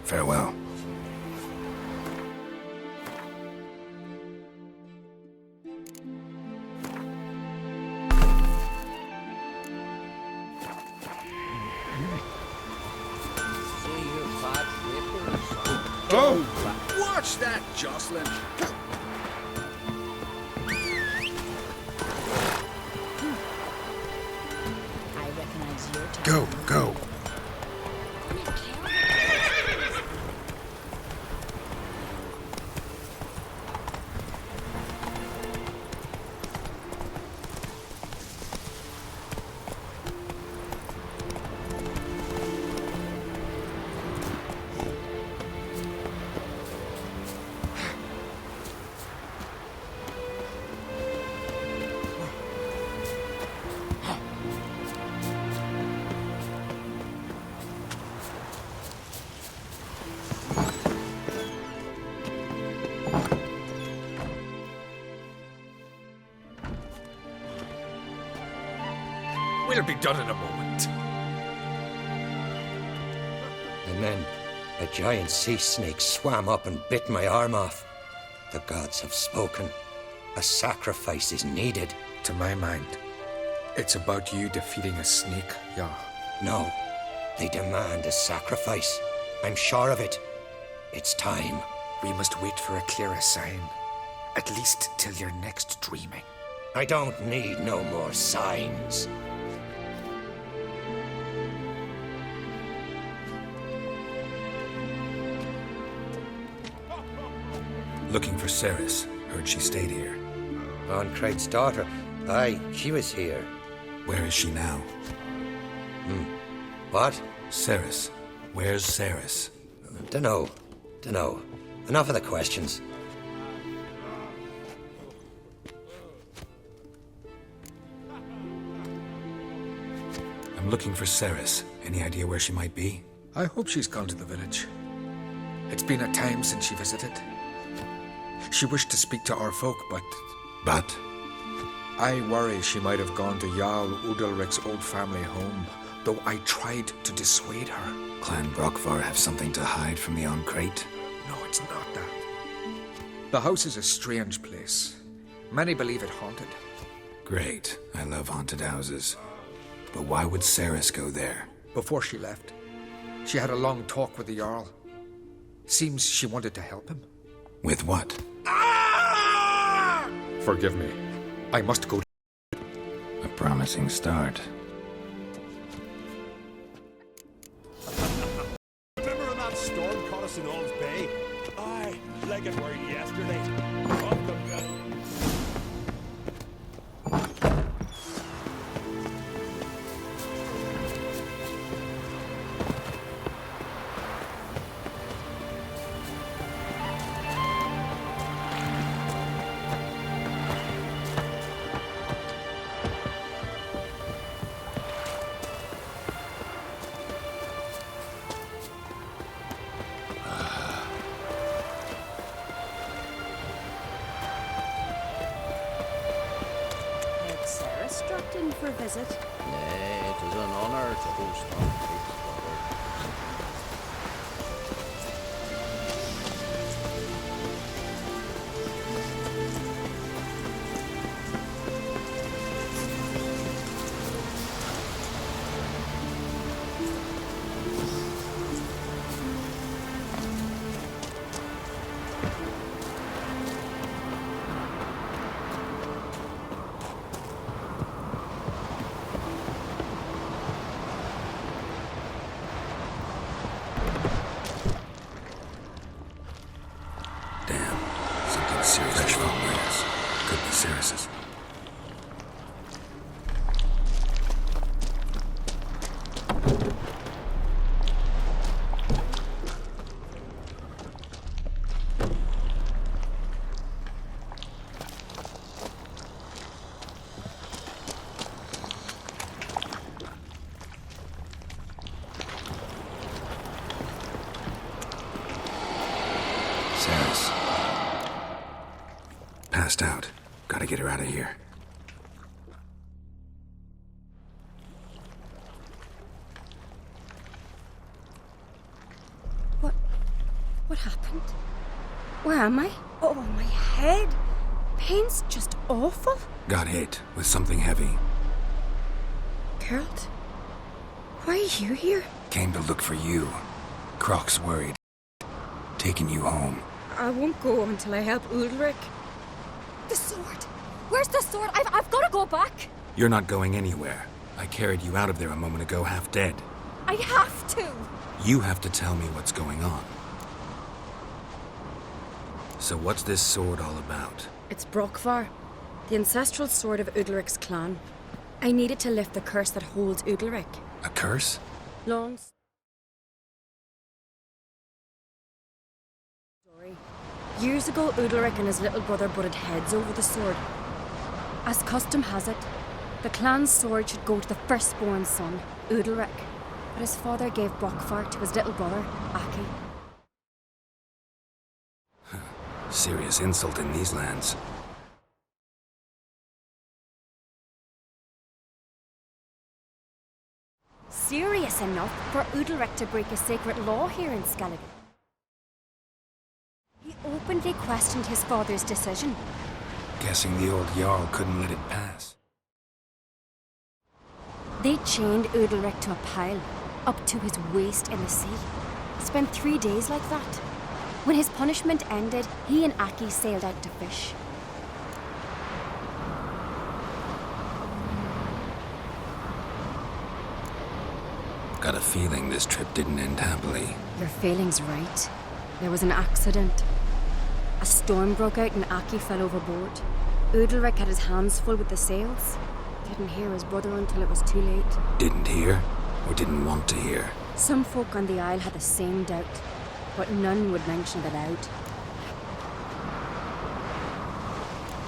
D: Farewell.
G: Oh! Watch that, Jocelyn!
J: I recognize your type.
D: Go, go.
G: We'll be done in a moment.
N: And then a giant sea snake swam up and bit my arm off. The gods have spoken. A sacrifice is needed.
O: To my mind, it's about you defeating a snake, yeah.
N: No, they demand a sacrifice. I'm sure of it. It's time.
O: We must wait for a clearer sign. At least till your next dreaming.
N: I don't need no more signs.
D: Looking for Ceres. Heard she stayed here.
N: Oncrate's daughter. Aye, she was here.
D: Where is she now?
N: What?
D: Ceres. Where's Ceres?
N: Dunno. Enough of the questions.
D: I'm looking for Ceres. Any idea where she might be?
O: I hope she's gone to the village. It's been a time since she visited. She wished to speak to our folk, but...
D: But?
O: I worry she might have gone to Jarl Udalric's old family home, though I tried to dissuade her.
D: Clan Brockvar have something to hide from the Oncrate?
O: No, it's not that. The house is a strange place. Many believe it haunted.
D: Great. I love haunted houses. But why would Ceres go there?
O: Before she left, she had a long talk with the Jarl. Seems she wanted to help him.
D: With what?
O: Forgive me. I must go.
D: A promising start.
F: Remember when that storm caught us in All's Bay? Aye, like it were yesterday. Up the bell.
A: in for a visit?
K: Nay, it is an honor to host our great brother.
D: Fresh from Wales. Could be Ceres's. Ceres. Passed out. Gotta get her out of here.
A: What happened? Where am I? Oh, my head. Pain's just awful.
D: Got hit with something heavy.
A: Geralt, why are you here?
D: Came to look for you. Croc's worried. Taking you home.
A: I won't go until I help Ulrich. The sword! Where's the sword? I've got to go back!
D: You're not going anywhere. I carried you out of there a moment ago, half dead.
A: I have to!
D: You have to tell me what's going on. So what's this sword all about?
A: It's Brokvar, the ancestral sword of Udalric's clan. I need it to lift the curse that holds Udalric.
D: A curse?
A: Long story. Years ago, Udalric and his little brother butted heads over the sword. As custom has it, the clan's sword should go to the firstborn son, Udalric, but his father gave Brokvar to his little brother, Aki.
D: Serious insult in these lands.
A: Serious enough for Udalric to break a sacred law here in Skellige. He openly questioned his father's decision.
D: Guessing the old Jarl couldn't let it pass.
A: They chained Udalric to a pile, up to his waist in the sea. Spent 3 days like that. When his punishment ended, he and Aki sailed out to fish.
D: Got a feeling this trip didn't end happily.
A: Your feeling's right. There was an accident. A storm broke out and Aki fell overboard. Udalric had his hands full with the sails. Didn't hear his brother until it was too late.
D: Didn't hear, or didn't want to hear?
A: Some folk on the Isle had the same doubt, but none would mention it aloud.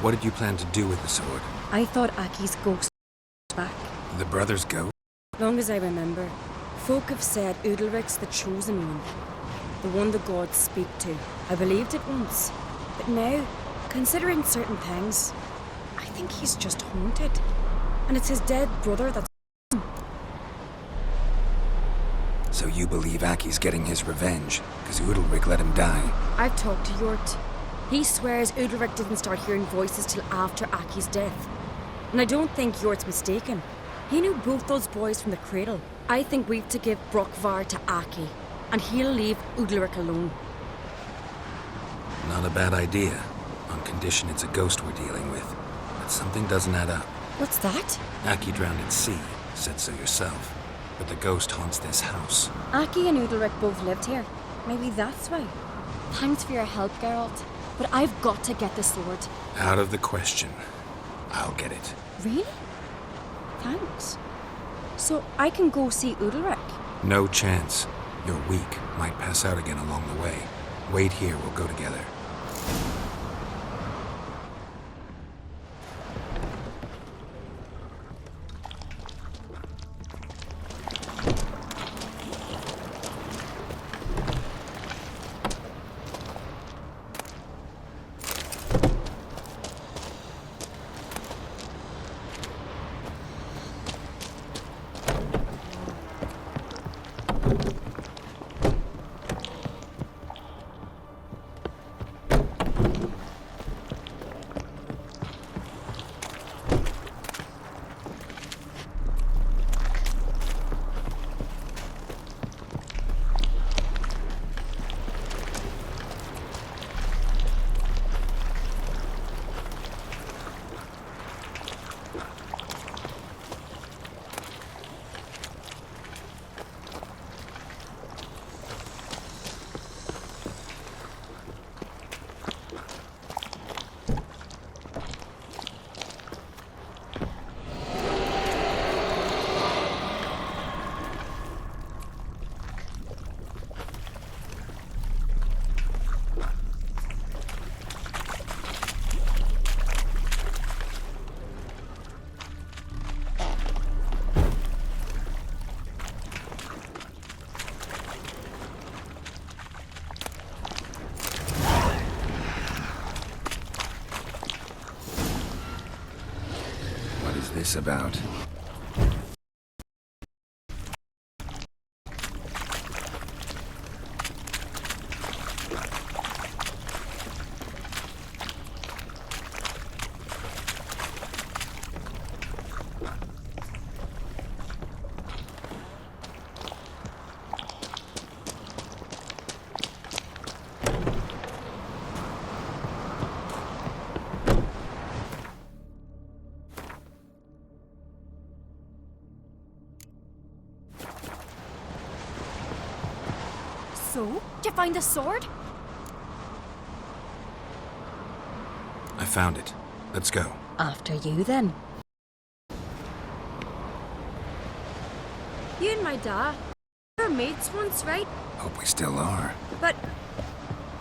D: What did you plan to do with the sword?
A: I thought Aki's ghost was back.
D: The brother's ghost?
A: Long as I remember, folk have said Udalric's the chosen one. The one the gods speak to. I believed it once. But now, considering certain things, I think he's just haunted. And it's his dead brother that's...
D: So you believe Aki's getting his revenge, because Udalric let him die?
A: I've talked to Yort. He swears Udalric didn't start hearing voices till after Aki's death. And I don't think Yort's mistaken. He knew both those boys from the cradle. I think we've to give Brokvar to Aki, and he'll leave Udalric alone.
D: Not a bad idea, on condition it's a ghost we're dealing with. But something doesn't add up.
A: What's that?
D: Aki drowned at sea, said so yourself. But the ghost haunts this house.
A: Aki and Udalric both lived here. Maybe that's why. Thanks for your help, Geralt. But I've got to get the sword.
D: Out of the question. I'll get it.
A: Really? Thanks. So I can go see Udalric?
D: No chance. You're weak. Might pass out again along the way. Wait here, we'll go together. this about?
A: So, did you find the sword?
D: I found it. Let's go.
A: After you, then. You and my dad were mates once, right?
D: Hope we still are.
A: But,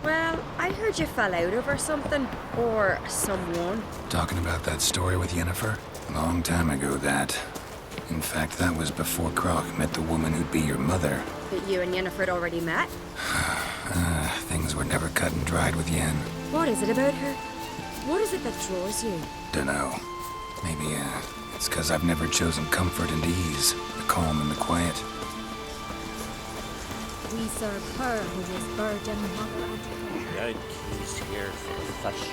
A: well, I heard you fell out over something. Or someone.
D: Talking about that story with Yennefer? Long time ago, that. In fact, that was before Croc met the woman who'd be your mother.
A: That you and Yennefer had already met?
D: Things were never cut and dried with Yen.
A: What is it about her? What is it that draws you?
D: Dunno. Maybe, it's 'cause I've never chosen comfort and ease, the calm and the quiet.
E: We serve her who is burden mother and
K: Yeah, he's here for the fish.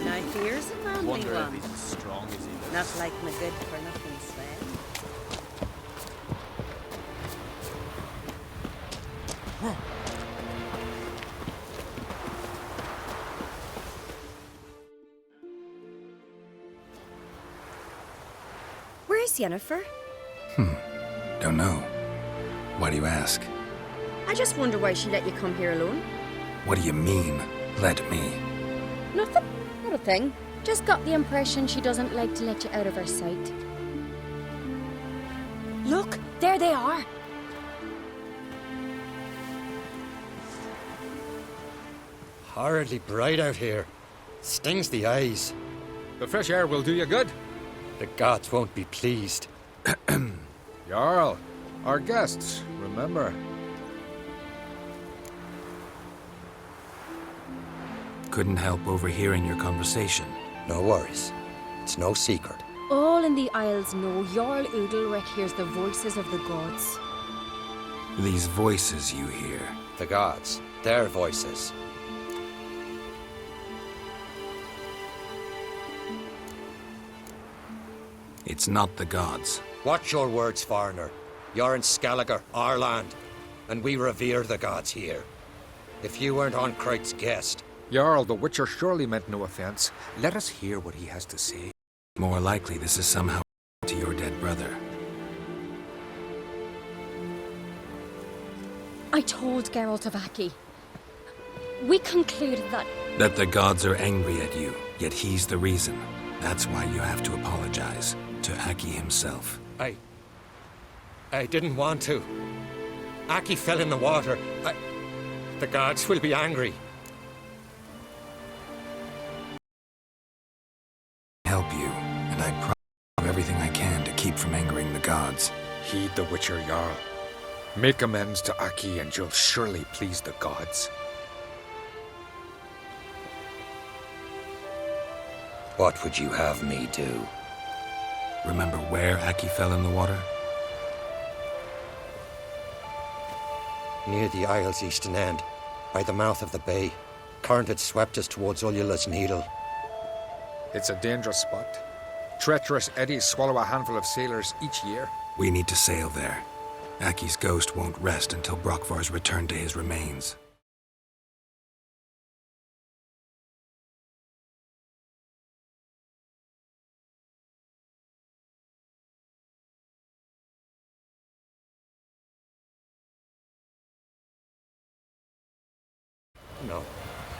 H: Now here's a manly
K: Wonder
H: one.
K: if he's as strong as he looks.
H: Not like my good-for-nothing Sven.
A: Where is Yennefer?
D: Don't know. Why do you ask?
A: I just wonder why she let you come here alone.
D: What do you mean, let me?
A: Nothing. Not a thing. Just got the impression she doesn't like to let you out of her sight. Look, there they are.
N: Horridly bright out here. Stings the eyes.
O: The fresh air will do you good.
N: The gods won't be pleased.
O: Jarl, our guests, remember.
D: Couldn't help overhearing your conversation.
N: No worries. It's no secret.
A: All in the Isles know Jarl Udalric hears the voices of the gods.
D: These voices you hear.
N: The gods. Their voices.
D: It's not the gods.
N: Watch your words, foreigner. You're in Skelliger, our land, and we revere the gods here. If you weren't on Cright's guest...
O: Jarl, the Witcher surely meant no offense. Let us hear what he has to say.
D: More likely this is somehow to your dead brother.
A: I told Geralt of Aki. We concluded that...
D: That the gods are angry at you, yet he's the reason. That's why you have to apologize. To Aki himself.
N: I didn't want to. Aki fell in the water. The gods will be angry.
D: Help you, and I promise to do everything I can to keep from angering the gods.
O: Heed the Witcher, Jarl. Make amends to Aki and you'll surely please the gods.
N: What would you have me do?
D: Remember where Aki fell in the water?
N: Near the Isle's eastern end, by the mouth of the bay. Current had swept us towards Ullula's Needle.
O: It's a dangerous spot. Treacherous eddies swallow a handful of sailors each year.
D: We need to sail there. Aki's ghost won't rest until Brokvar's returned to his remains.
N: No.